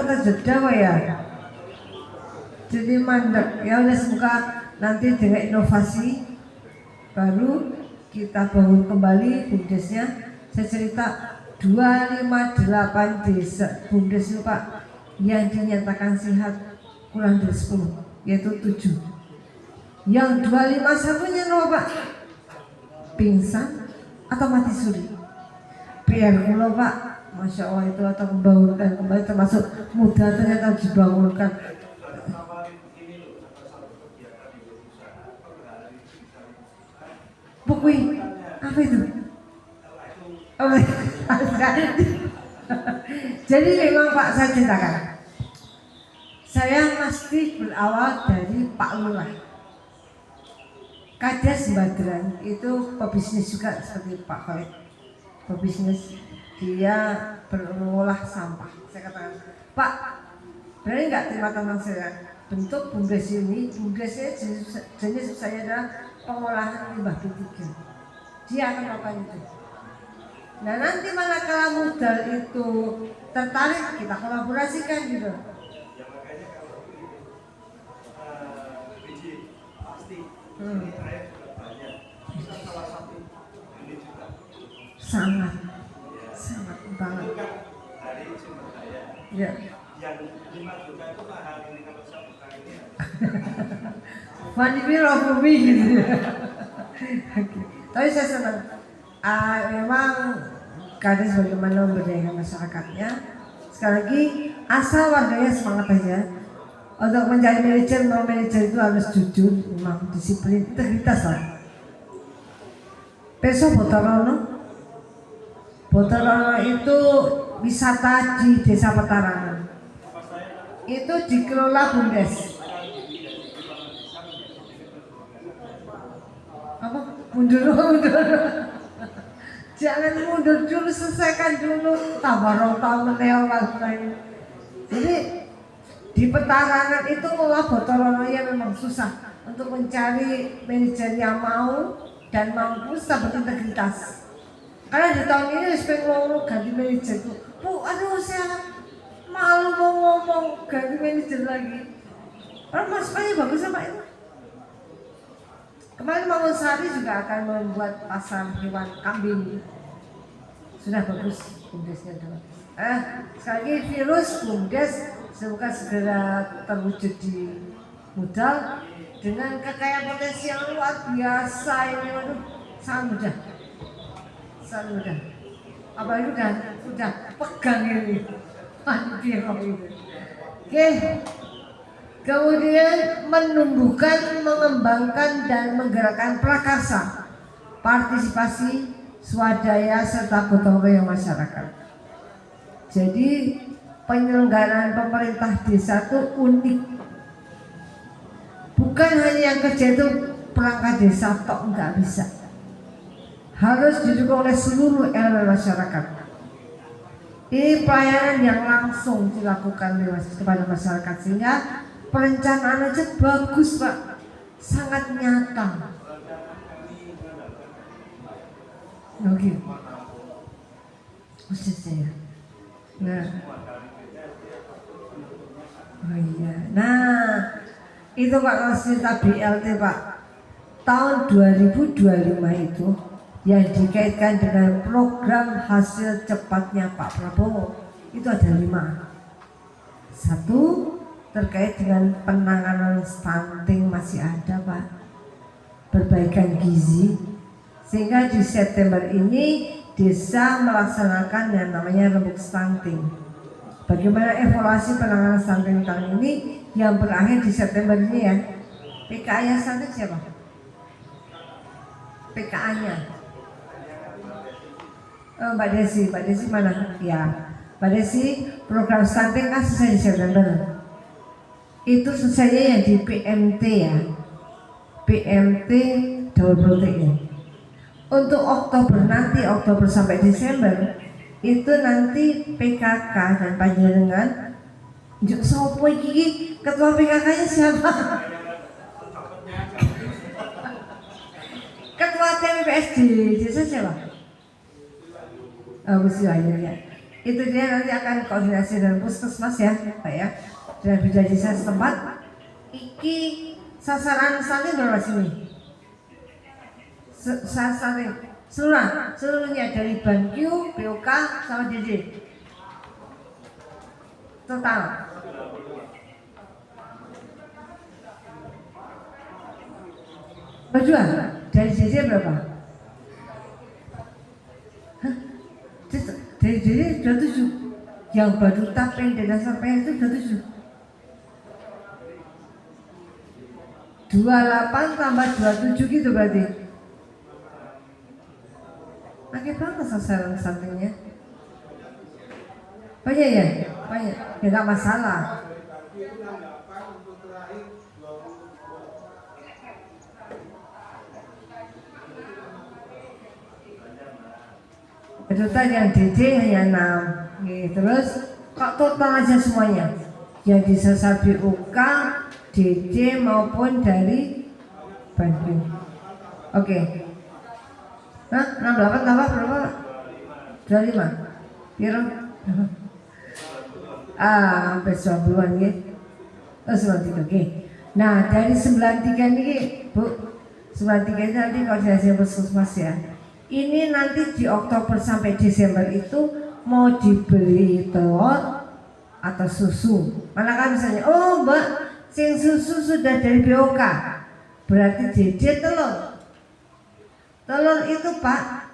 Terjeda ya. Jadi mandek. Ya udah, semoga nanti dengan inovasi baru kita bangun kembali BUMDesnya. Saya cerita 258 desa BUMDes itu Pak yang dinyatakan sehat kurang dari 10, yaitu 7. Yang 251-nya no Pak, pingsan atau mati suri. PR kula Pak, Masya Allah itu atau membangunkan kembali, termasuk muda ternyata dibangunkan. Buku apa itu? Oh, jadi memang Pak, saya ceritakan. Saya mesti berawal dari Pak Lurah. Kades Badran itu pebisnis juga seperti Pak Khalid. Pebisnis, dia berolah sampah. Saya katakan, Pak, berani nggak terima tantangan saya? Bentuk BUMDes ini, BUMDesnya jenis saya adalah pengolahan limbah B3. Dia akan melakukan itu. Nah nanti manakala modal itu tertarik, kita kolaborasikan gitu. Sangat banget. Ya. Fani Biro Bumi gitu. Tapi saya senang. Memang Kades bagaimana memberdayakan masyarakatnya. Sekali lagi, asal warganya semangat aja. Untuk mencari manajer itu harus jujur, memang disiplin, integritas lah. Besok Botorono itu wisata di Desa Petarangan. Itu dikelola BUMDes. Apa? Mundur. Jangan mundur dulu, selesaikan dulu. Tabarokah meneo wasai. Jadi di Petarangan itu ngelola Botorono yang memang susah untuk mencari manajer yang mau dan mampu serta berintegritas. Karena di tahun ini harus pengen ganti manajer tuh. Bu, aduh saya malu mau ngomong ganti manajer lagi. Karena masukannya bagus sama itu. Kemarin Mangunsari juga akan membuat pasar hewan kambing. Sudah bagus BUMDesnya dalam. Sekali lagi virus BUMDes semoga segera terwujud di modal dengan kekayaan potensial luar biasa ini. Waduh, sangat mudah. Apalagi udah pegang ini. Oke. Kemudian menumbuhkan, mengembangkan dan menggerakkan prakarsa, partisipasi, swadaya serta gotong royong masyarakat. Jadi penyelenggaraan pemerintah desa itu unik. Bukan hanya yang kerja itu perangkat desa tok, nggak bisa. Harus didukung oleh seluruh elemen masyarakat. Ini pelayanan yang langsung dilakukan kepada masyarakat sehingga perencanaan aja bagus Pak, sangat nyata. Oke, khususnya. Nah, oh iya. Nah, itu Pak cerita BLT Pak. Tahun 2025 itu yang dikaitkan dengan program hasil cepatnya Pak Prabowo itu ada 5. 1, terkait dengan penanganan stunting masih ada Pak, perbaikan gizi, sehingga di September ini desa melaksanakan yang namanya rembuk stunting. Bagaimana evaluasi penanganan stunting tahun ini yang berakhir di September ini ya? PKA-nya stunting siapa? PKA-nya Mbak Desi mana? Ya, Mbak Desi, program stunting kan selesai di September. Itu selesainya yang di PMT ya, PMT double protein. Untuk Oktober nanti, Oktober sampai Desember itu nanti PKK dan panjenengan. Sopo iki ketua PKK-nya siapa? Ketua TPPS di desa siapa? Mesti ya. Itu dia nanti akan koordinasi dengan puskesmas ya, Pak ya. Dan bidang desa setempat. Iki sasaran stunting berapa sini? Sasaran seluruhnya dari BanQ, BOK sama JJ. Total. Berdua dari JJ berapa? Hah? Dari JJ 27. Yang baru tapen dan sampai itu 27. 28 tambah 27 gitu berarti. Pakai berapa sasaran stuntingnya? Banyak ya? Banyak. Ya nggak masalah. Kedutaan yang DD hanya 6. Terus kok total aja semuanya? Yang disasar BUK, DD maupun dari Bandung. Oke. Nah, 68 tambah berapa? 25. Kira? Sampai 90-an ya. 93, oke. Nah, dari 93 ini Bu, 93 itu nanti koordinasi puskesmas ya. Ini nanti di Oktober sampai Desember itu mau dibeli telur atau susu. Manakah misalnya, oh Mbak, sing susu sudah dari BOK, berarti JJ telur. Telur itu Pak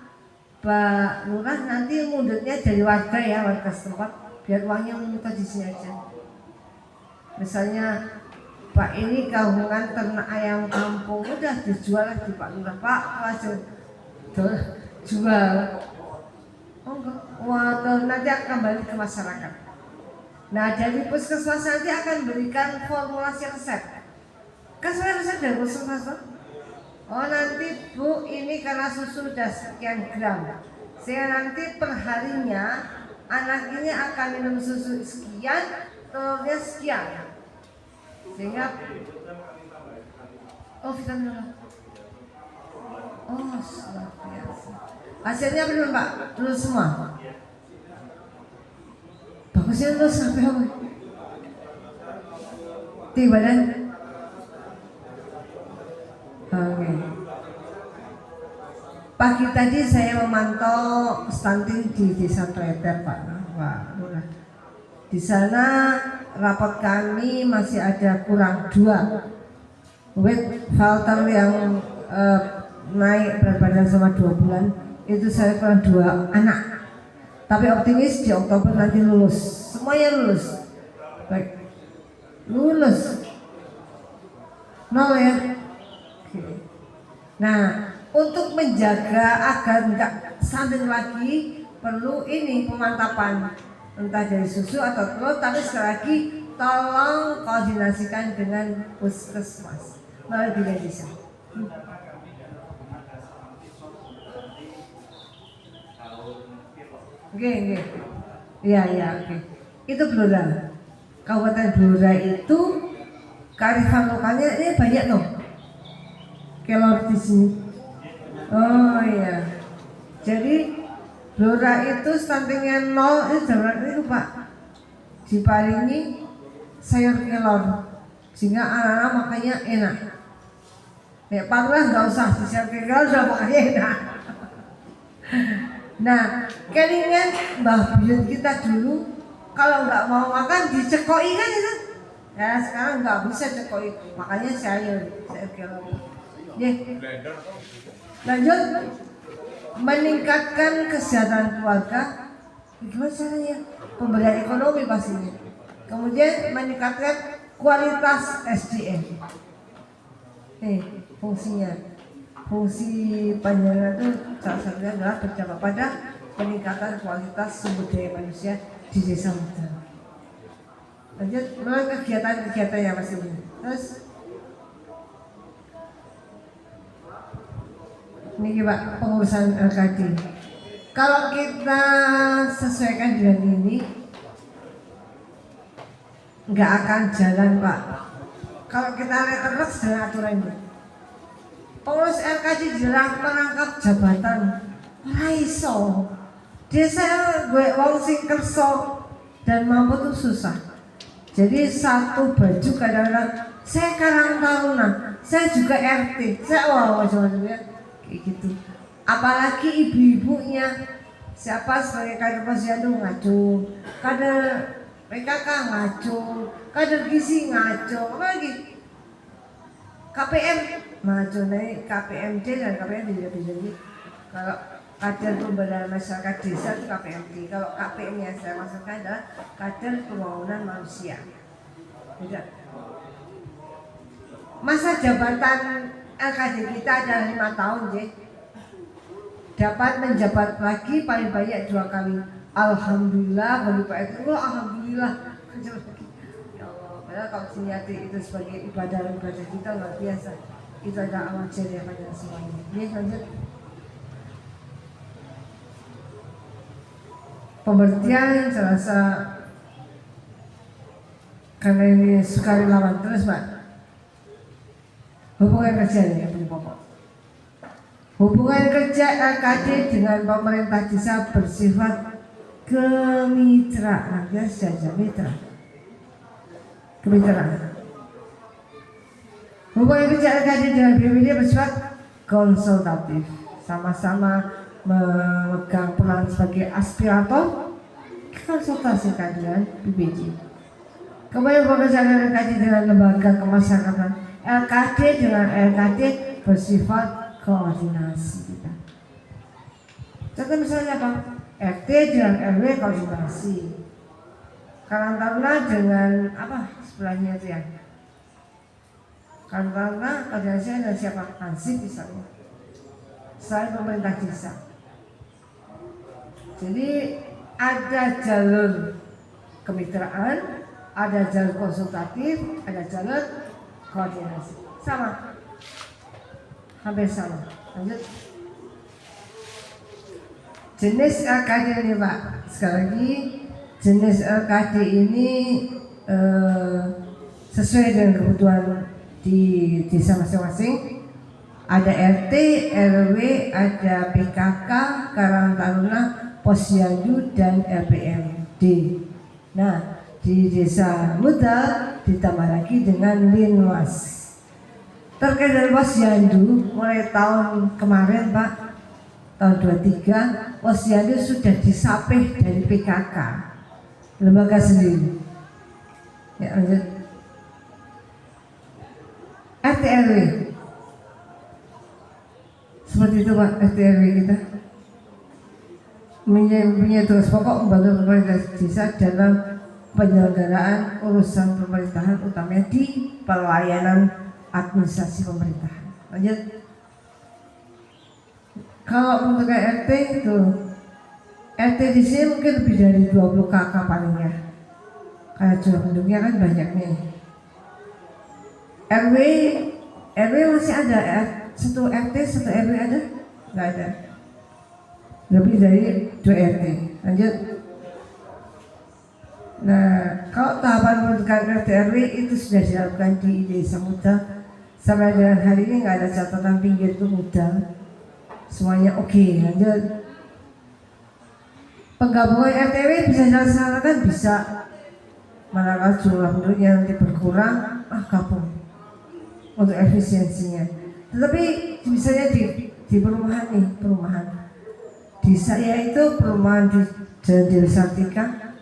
Lurah nanti mundutnya dari warga ya, warga setempat. biar uangnya muter di sini aja. Misalnya Pak ini gabungan ternak ayam kampung, udah dijual di Pak Lurah, Pak langsung jual. Oh enggak, waduh, nanti akan kembali ke masyarakat. Nah dari puskesmas nanti akan berikan formulasi resep. Kan saya resep dari puskesmas Pak. Oh nanti Bu ini karena susu sudah sekian gram, sehingga nanti perharinya anak ini akan minum susu sekian, telurnya sekian, sehingga vitamin apa? Oh luar biasa. Hasilnya belum Pak? Lulus semua? Bagusnya lulus sampai apa? Di badan? Oke. Pagi tadi saya memantau stunting di Desa Treter Pak Lurah. Di sana rapot kami masih ada kurang 2 weight filter yang naik berat badan selama 2 bulan. Itu saya kurang 2 anak. Tapi optimis di Oktober nanti lulus. Semuanya lulus. Baik. Lulus. 0 ya. Oke. Nah, untuk menjaga agar enggak stunting lagi perlu ini pemantapan entah dari susu atau telur, tapi sekali lagi tolong koordinasikan dengan puskesmas melalui bidan desa. Oke. Iya, oke. Itu Blora. Kabupaten Blora itu kearifan lokalnya ini banyak loh. Kelor di sini. Oh iya. Jadi Blora itu stuntingnya 0 itu itu Pak. Diparingi sayur kelor sehingga anak-anak makanya enak. Nek parah nggak usah di sayur kelor udah makanya enak. Nah, keringan Mbah Buyut kita dulu kalau nggak mau makan dicekoi kan itu. Ya sekarang nggak bisa cekoi, makanya sayur kelor. Ya. Lanjut, meningkatkan kesehatan keluarga. Gimana caranya? Pemberdayaan ekonomi pastinya. Kemudian meningkatkan kualitas SDM. Fungsinya. Fungsi panjenengan itu salah satunya adalah berdampak pada peningkatan kualitas sumber daya manusia di desa Muda. Lanjut, melalui kegiatan-kegiatan yang masih ini. Terus ini Pak, pengurusan LKD. Kalau kita sesuaikan dengan ini, nggak akan jalan Pak. Kalau kita terus dengan aturan ini, pengurus LKD jelas merangkap jabatan, raiso. Desa gue wong sing kerso dan mampu tuh susah. Jadi satu baju kadang-kadang saya Karang Taruna, saya juga RT, saya macam-macam ya. Kayak gitu. Apalagi ibu-ibunya siapa sebagai kader posyandu ngaco, kader PKK ngaco, kader gizi ngaco, apa lagi KPM ngaco, nih KPMD dan KPM beda-beda. Kalau kader pemberdayaan masyarakat desa itu KPMD, kalau KPM yang saya maksudkan adalah kader pembangunan manusia. Beda. Masa jabatan LKD kita adalah 5 tahun, dapat menjabat lagi paling banyak 2 kali. Alhamdulillah, alhamdulillah. Ya Allah, padahal kalau niati itu sebagai ibadah kita luar biasa. Itu adalah amal jariah pada semuanya. Ini lanjut. Pemberhentian serasa karena ini sukarelawan terus Pak. Hubungan kerja yang paling pokok. Hubungan kerja LKD dengan pemerintah desa bersifat kemitraan, ya saja kemitraan. Hubungan kerja LKD dengan BPD bersifat konsultatif, sama-sama memegang peran sebagai aspirator konsultasi dengan BPD. Kemudian pekerjaan LKD dengan lembaga kemasyarakatan, LKD dengan LKD bersifat koordinasi kita. Contoh misalnya apa? RT dengan RW koordinasi, Karang Taruna dengan apa sebelahnya itu ya? Karang Taruna koordinasi dengan siapa? Hansip misalnya. Selain pemerintah desa. Jadi ada jalur kemitraan, ada jalur konsultatif, ada jalur koordinasi. Sama, hampir sama. Lanjut. Jenis LKD ini Pak, sekali lagi jenis LKD ini sesuai dengan kebutuhan di desa masing-masing. Ada RT, RW, ada PKK, Karang Taruna, Posyandu, dan RPMD. Nah, di desa Muda ditambah lagi dengan Linwas. Terkait dengan Posyandu, mulai tahun kemarin Pak, tahun 23, Posyandu sudah disapih dari PKK, lembaga sendiri. Ya, lanjut. RT RW. Seperti itu Pak, RT RW kita punya tugas pokok membantu pemerintah desa dalam penyelenggaraan urusan pemerintahan, utamanya di pelayanan administrasi pemerintahan. Lanjut. Kalau untuk RT itu, RT di sini mungkin lebih dari 20 KK palingnya, karena jumlah penduduknya kan banyak nih. RW masih ada, satu RT satu RW ada? Nggak ada. Lebih dari 2 RT. Lanjut. Nah, kalau tahapan pembentukan RT RW itu sudah dilakukan di Desa Muda. Sampai dengan hari ini nggak ada catatan pinggir itu muda. Semuanya oke. Lanjut. Penggabungan RTW bisa dilaksanakan, bisa. Manakala jumlah penduduknya nanti berkurang, gabung untuk efisiensinya. Tetapi misalnya di perumahan nih, perumahan di saya itu perumahan di Jalan Dewi Sartika,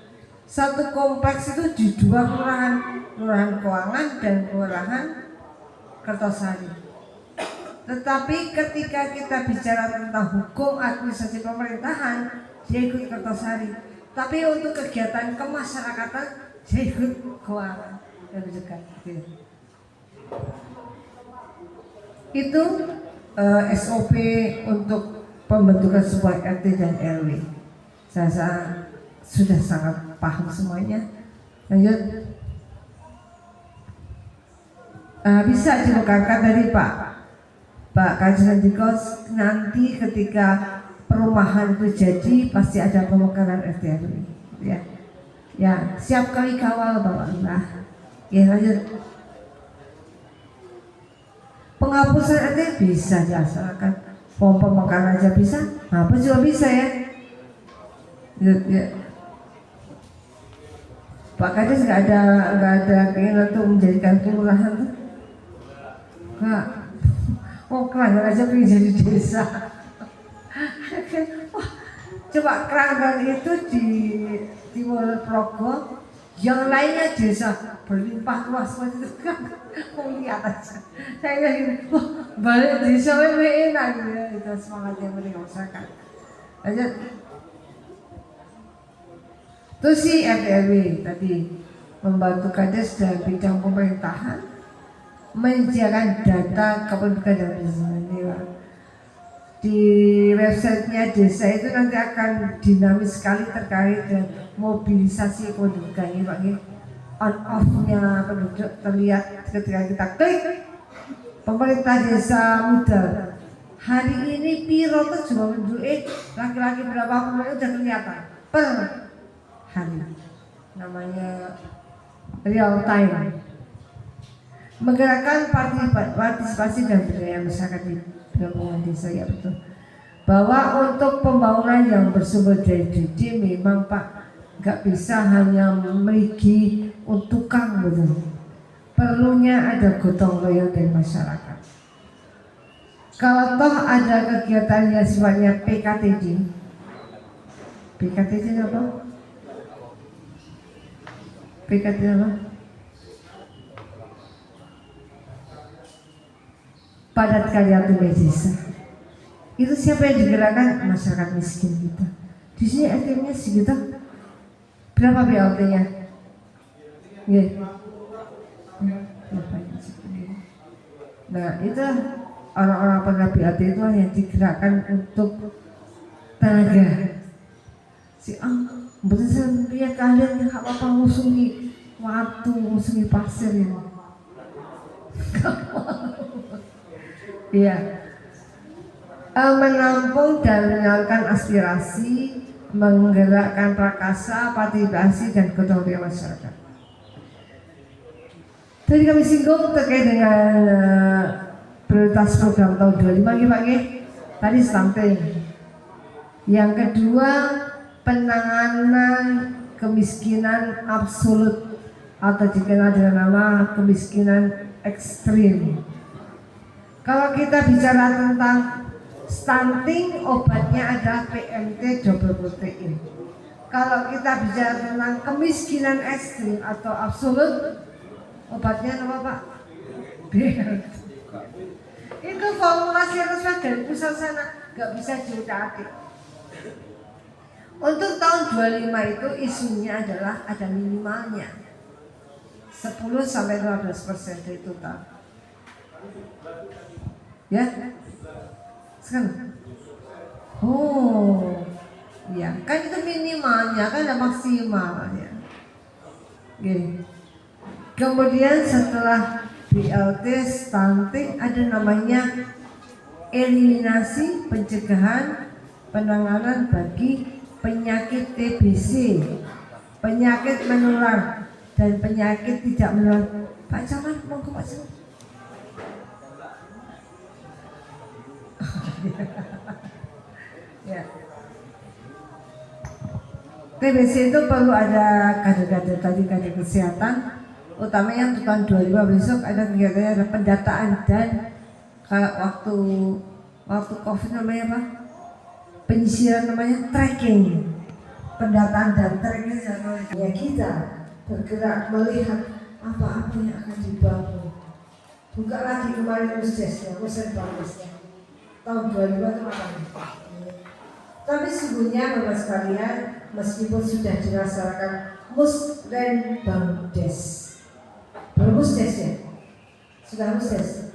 satu kompleks itu di 2 kelurahan, kelurahan Keuangan dan kelurahan Kertosari. Tetapi ketika kita bicara tentang hukum administrasi pemerintahan, dia ikut Kertosari. Tapi untuk kegiatan kemasyarakatan, dia ikut Keuangan, lebih dekat. Itu SOP untuk pembentukan sebuah RT dan RW. Saya sudah sangat paham semuanya. Lanjut. Bisa dimekarkan dari Pak Kajian Dikos, nanti ketika perumahan itu jadi pasti ada pemekaran RT RW. Ya, siap kali kawal Bapak Lurah. Ya, lanjut. Penghapusan RT bisa dilaksanakan, pemekaran aja bisa, apa juga bisa ya. Pak Kades nggak ada keinginan untuk menjadikan kelurahan tuh. Enggak. Oh, Keranggan aja pengen jadi desa. Wah, coba Keranggan itu di Timur Progo, yang lainnya desa berlimpah ruah seperti itu kan. Lihat aja. Saya yakin, wah, balik desa lebih enak ya. Itu semangatnya mereka usahakan. Lanjut. Terus si RTRW tadi membantu Kades dalam bidang pemerintahan, menyediakan data kependudukan dan bisnis. Di websitenya desa itu nanti akan dinamis sekali terkait dengan mobilisasi kependudukan ini Pak. On off-nya penduduk terlihat ketika kita klik pemerintah desa Muda. Hari ini piro tuh jumlah penduduk laki-laki berapa penduduk udah kelihatan per hari. Namanya real time. Menggerakkan partisipasi dan budaya masyarakat di lingkungan desa, ya betul. Bahwa untuk pembangunan yang bersumber dari ide memang Pak nggak bisa hanya memiliki untukang betul. Perlunya ada gotong royong dari masyarakat. Kalau toh ada kegiatan yang sifatnya PKTD apa? PKTD apa? Padat karya tunai desa. Itu siapa yang digerakkan? Masyarakat miskin kita. Di sini RT-nya segitu. Berapa BLT-nya? Nggih. Nah, itu orang-orang pengabdi hati itu yang digerakkan untuk tenaga. Si betul lihat kalian yang apa ngusungi waktu, ngusungi pasir ini. Iya. Menampung dan menyalurkan aspirasi, menggerakkan prakasa, partisipasi dan gotong royong masyarakat. Tadi kami singgung terkait dengan prioritas program tahun 25 Pak. Tadi stunting. Yang kedua, penanganan kemiskinan absolut atau dikenal dengan nama kemiskinan ekstrim. Kalau kita bicara tentang stunting, obatnya adalah PMT double protein. Kalau kita bicara tentang kemiskinan ekstrim atau absolut, obatnya apa Pak? BLT. Itu formulasi resmi dari pusat sana, nggak bisa diutak-atik. Untuk tahun 25 itu isunya adalah ada minimalnya 10-15% dari total. Ya, sekarang. Oh, ya, kan itu minimalnya, kan ada maksimalnya. Gini. Kemudian setelah BLT stunting ada namanya eliminasi pencegahan penanganan bagi penyakit TBC, penyakit menular dan penyakit tidak menular. Pak Camat, monggo Pak Camat. Ya. TBC itu perlu ada kader-kader tadi, kader kesehatan, utamanya untuk tahun 2025 besok ada kegiatannya, ada pendataan dan waktu COVID namanya apa? Penyisiran namanya tracking, pendataan dan tracking ya kita bergerak melihat apa-apa yang akan dibangun. Buka lagi kemarin musdesnya, musen bagusnya tahun 2025 itu apa? Tapi sesungguhnya Bapak sekalian, meskipun sudah dilaksanakan Musrenbangdes, belum musdes ya? Sudah musdes?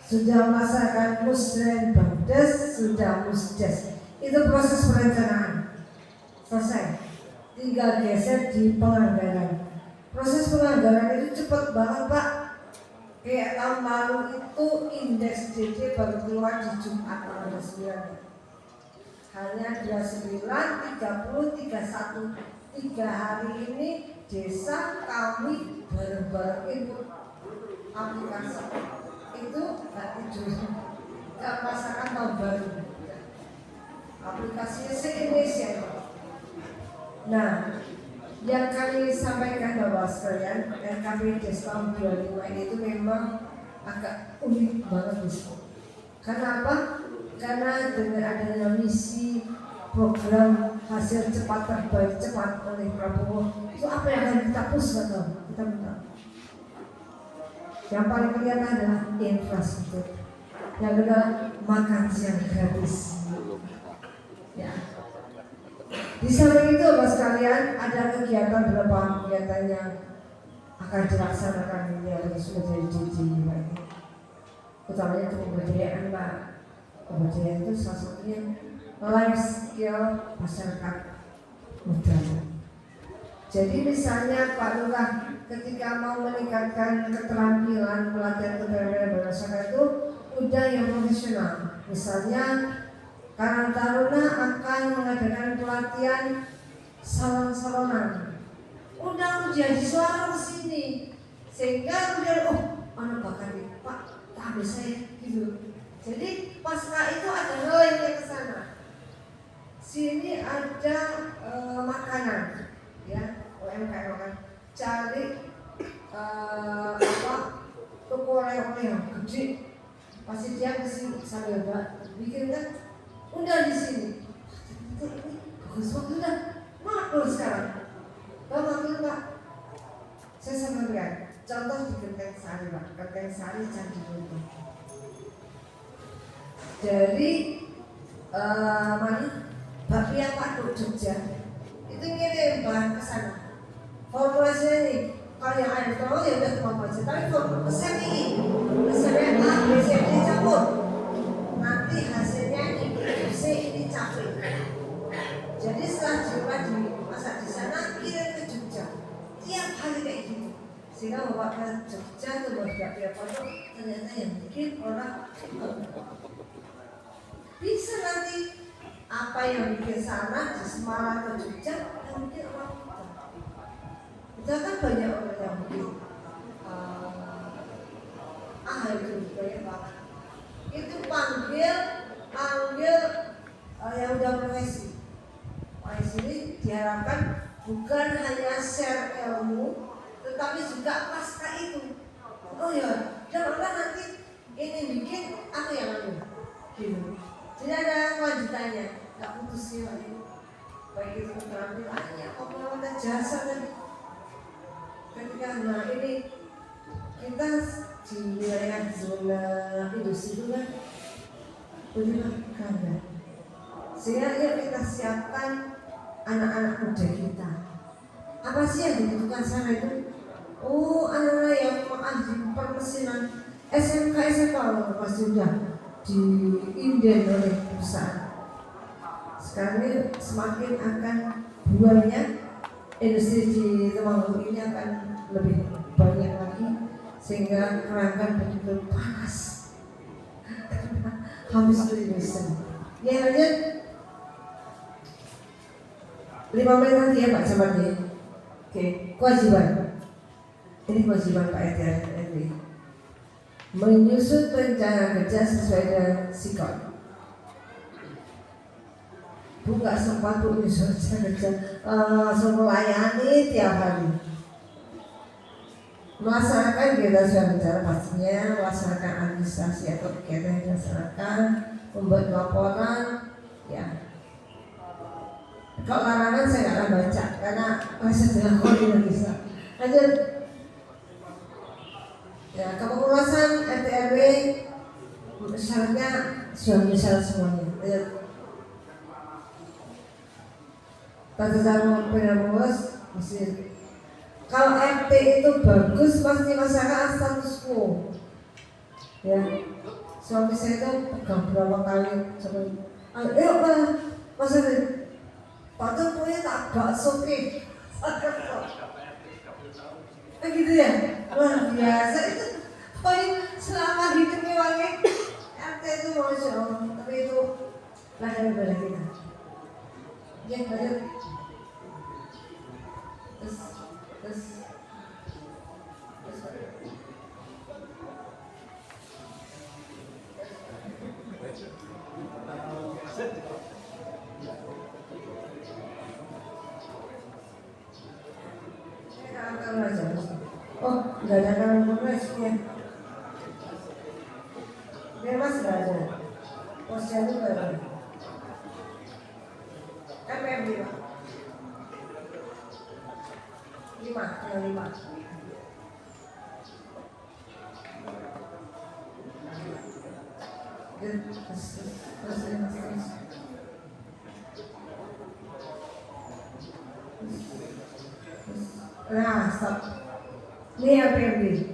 Sudah melaksanakan Musrenbangdes, sudah musdes. Itu proses perencanaan selesai, tinggal geser di penganggaran. Proses penganggaran itu cepat banget Pak. Kayak tahun lalu itu indeks DD baru keluar di Jumat tanggal 9. Hanya 29, 30, 31, 3 hari ini desa kami bareng-bareng input aplikasi itu tidur pasangan tahun baru aplikasinya se-Indonesia. Nah, yang kami sampaikan Bapak sekalian, RKP Desa tahun 25 ini itu memang agak unik banget Bisa. Karena apa? Karena dengan adanya misi program hasil cepat terbaik cepat oleh Prabowo, itu apa yang akan kita push atau kita minta? Yang paling kelihatan adalah infrastruktur, yang kedua makan siang gratis. Ya. Di samping itu Bapak sekalian ada kegiatan beberapa kegiatan yang akan dilaksanakan ini yang sudah jadi janji, utamanya untuk pemberdayaan anak. Pemberdayaan itu salah satunya life skill masyarakat muda. Jadi misalnya Pak Lurah ketika mau meningkatkan keterampilan pelatihan keterampilan masyarakat itu udah yang profesional. Misalnya Karang Taruna akan mengadakan pelatihan salon-salonan. Undang jadi suara ke sini sehingga kemudian anak bakal Pak tak bisa ya gitu. Jadi pasca itu ada lainnya ke sana. Sini ada makanan, ya UMKM makan. Cari toko oleh-oleh yang gede. Pasti dia kesini sambil bikin kan, udah di sini. Ini bagus banget udah makul sekarang. Makul Pak. Saya sampaikan contoh di Genteng Sari Pak, Genteng Sari Candi Borobudur. Dari mana? Bapia Pak Jogja itu ngirim bahan ke sana. formulasinya ini kalau yang ada tolong ya udah formulasi, tapi formula SMI resepnya A, B, C, D campur, nanti hasilnya ini C ini campur. Jadi setelah coba dimasak di sana kirim ke Jogja tiap hari kayak gitu, sehingga bawa ke Jogja tuh buat dia foto, ternyata yang bikin orang bisa nanti apa yang bikin sana di Semarang ke Jogja yang bikin orang kita kan banyak orang yang bikin itu banyak banget itu panggil yang udah profesi. Ini diharapkan bukan hanya share ilmu, tetapi juga pasca itu. Oh ya, dan orang nanti ini bikin aku yang lalu, gitu. Jadi ada kelanjutannya, nggak putus ya. Baik itu keterampilannya, pengalaman jasa dan ketika ini kita di wilayah zona industri itu kan pendidikan, sehingga yuk kita siapkan anak-anak muda kita. Apa sih yang dibutuhkan sana itu? Oh, anak-anak yang ahli permesinan SMK pasti sudah diinden oleh perusahaan. Sekarang ini semakin akan buahnya industri di Temanggung ini akan lebih banyak lagi, sehingga kerangka begitu panas habis lulusan. Ya lanjut 5 menit lagi ya Pak Camat ya. Oke, kewajiban. Ini kewajiban Pak RT menyusun rencana kerja sesuai dengan sikap. Bukan sempat menyusun rencana kerja, langsung melayani tiap hari. Melaksanakan kegiatan sesuai rencana pastinya, melaksanakan administrasi atau kegiatan yang dilaksanakan, membuat laporan, ya. Kalau larangan saya nggak akan baca karena masih dilakukan di Indonesia. Lanjut. Ya, kepengurusan RT RW syaratnya sudah bisa semuanya. Lanjut. Tata cara pengurus mesti. Kalau RT itu bagus pasti masyarakat status quo. Ya, suami saya itu pegang berapa kali sampai, ayo Mas Pak punya tak bakso ke, gitu ya, luar biasa itu. Poin selama hidupnya wangi RT itu masya Allah, tapi itu lahir dari kita. Ya lanjut. Terus. Oh, nggak ada kanan kongres ya. Dewas nggak ada, posyandu nggak ada. MPM 5. Nah, stop. Ini APMD.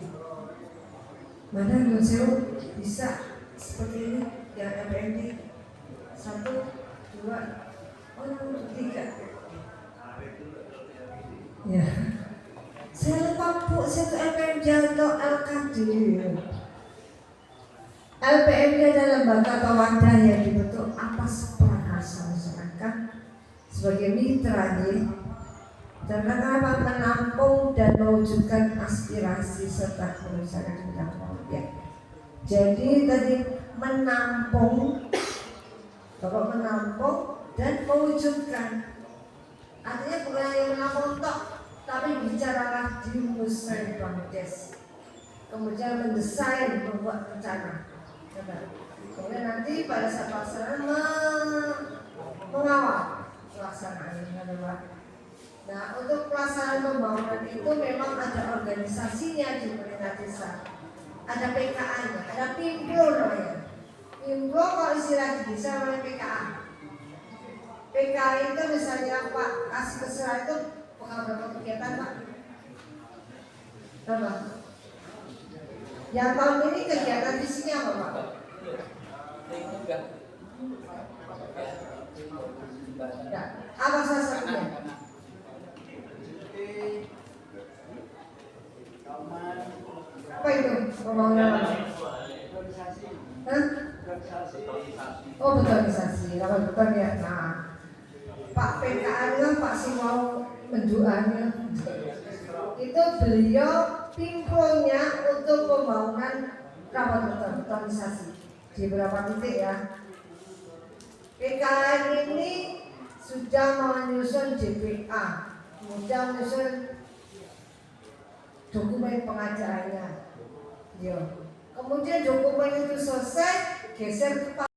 Mana Nuseo bisa seperti ini yang APMD 1, 2, 3. Ya. Saya lupa Bu, saya ke LPMD atau LKD. LPMD adalah lembaga atau wadah yang dibentuk atas prakarsa masyarakat sebagai mitra dan rangka menampung dan mewujudkan aspirasi serta masyarakat di bidang politik. Jadi tadi menampung, Bapak menampung dan mewujudkan. Artinya bukan yang menampung tok, tapi bicaralah di musyawarah, kemudian mendesain, membuat rencana. Kemudian nanti pada saat pelaksanaan mengawal pelaksanaan. Nah, untuk pelaksanaan pembangunan itu memang ada organisasinya di pemerintah desa. Ada PKA-nya, ada Pimplo namanya. Pimplo kalau istilah di desa namanya PKA. PKA itu misalnya Pak kasih keserahan itu Berapa kegiatan Pak? Berapa? Yang tahun ini kegiatan di sini apa Pak? Ya, apa salah satunya? Apa itu pembangunan apa? Hah? Oh betonisasi, kalau beton ya. Nah, Pak PKA itu Pak sih mau mendoanya. Itu beliau pinpointnya untuk pembangunan rapat betonisasi di beberapa titik ya. PKN ini sudah menyusun JPA, sudah menyusun dokumen pengacaranya. Kemudian dokumen itu selesai, geser ke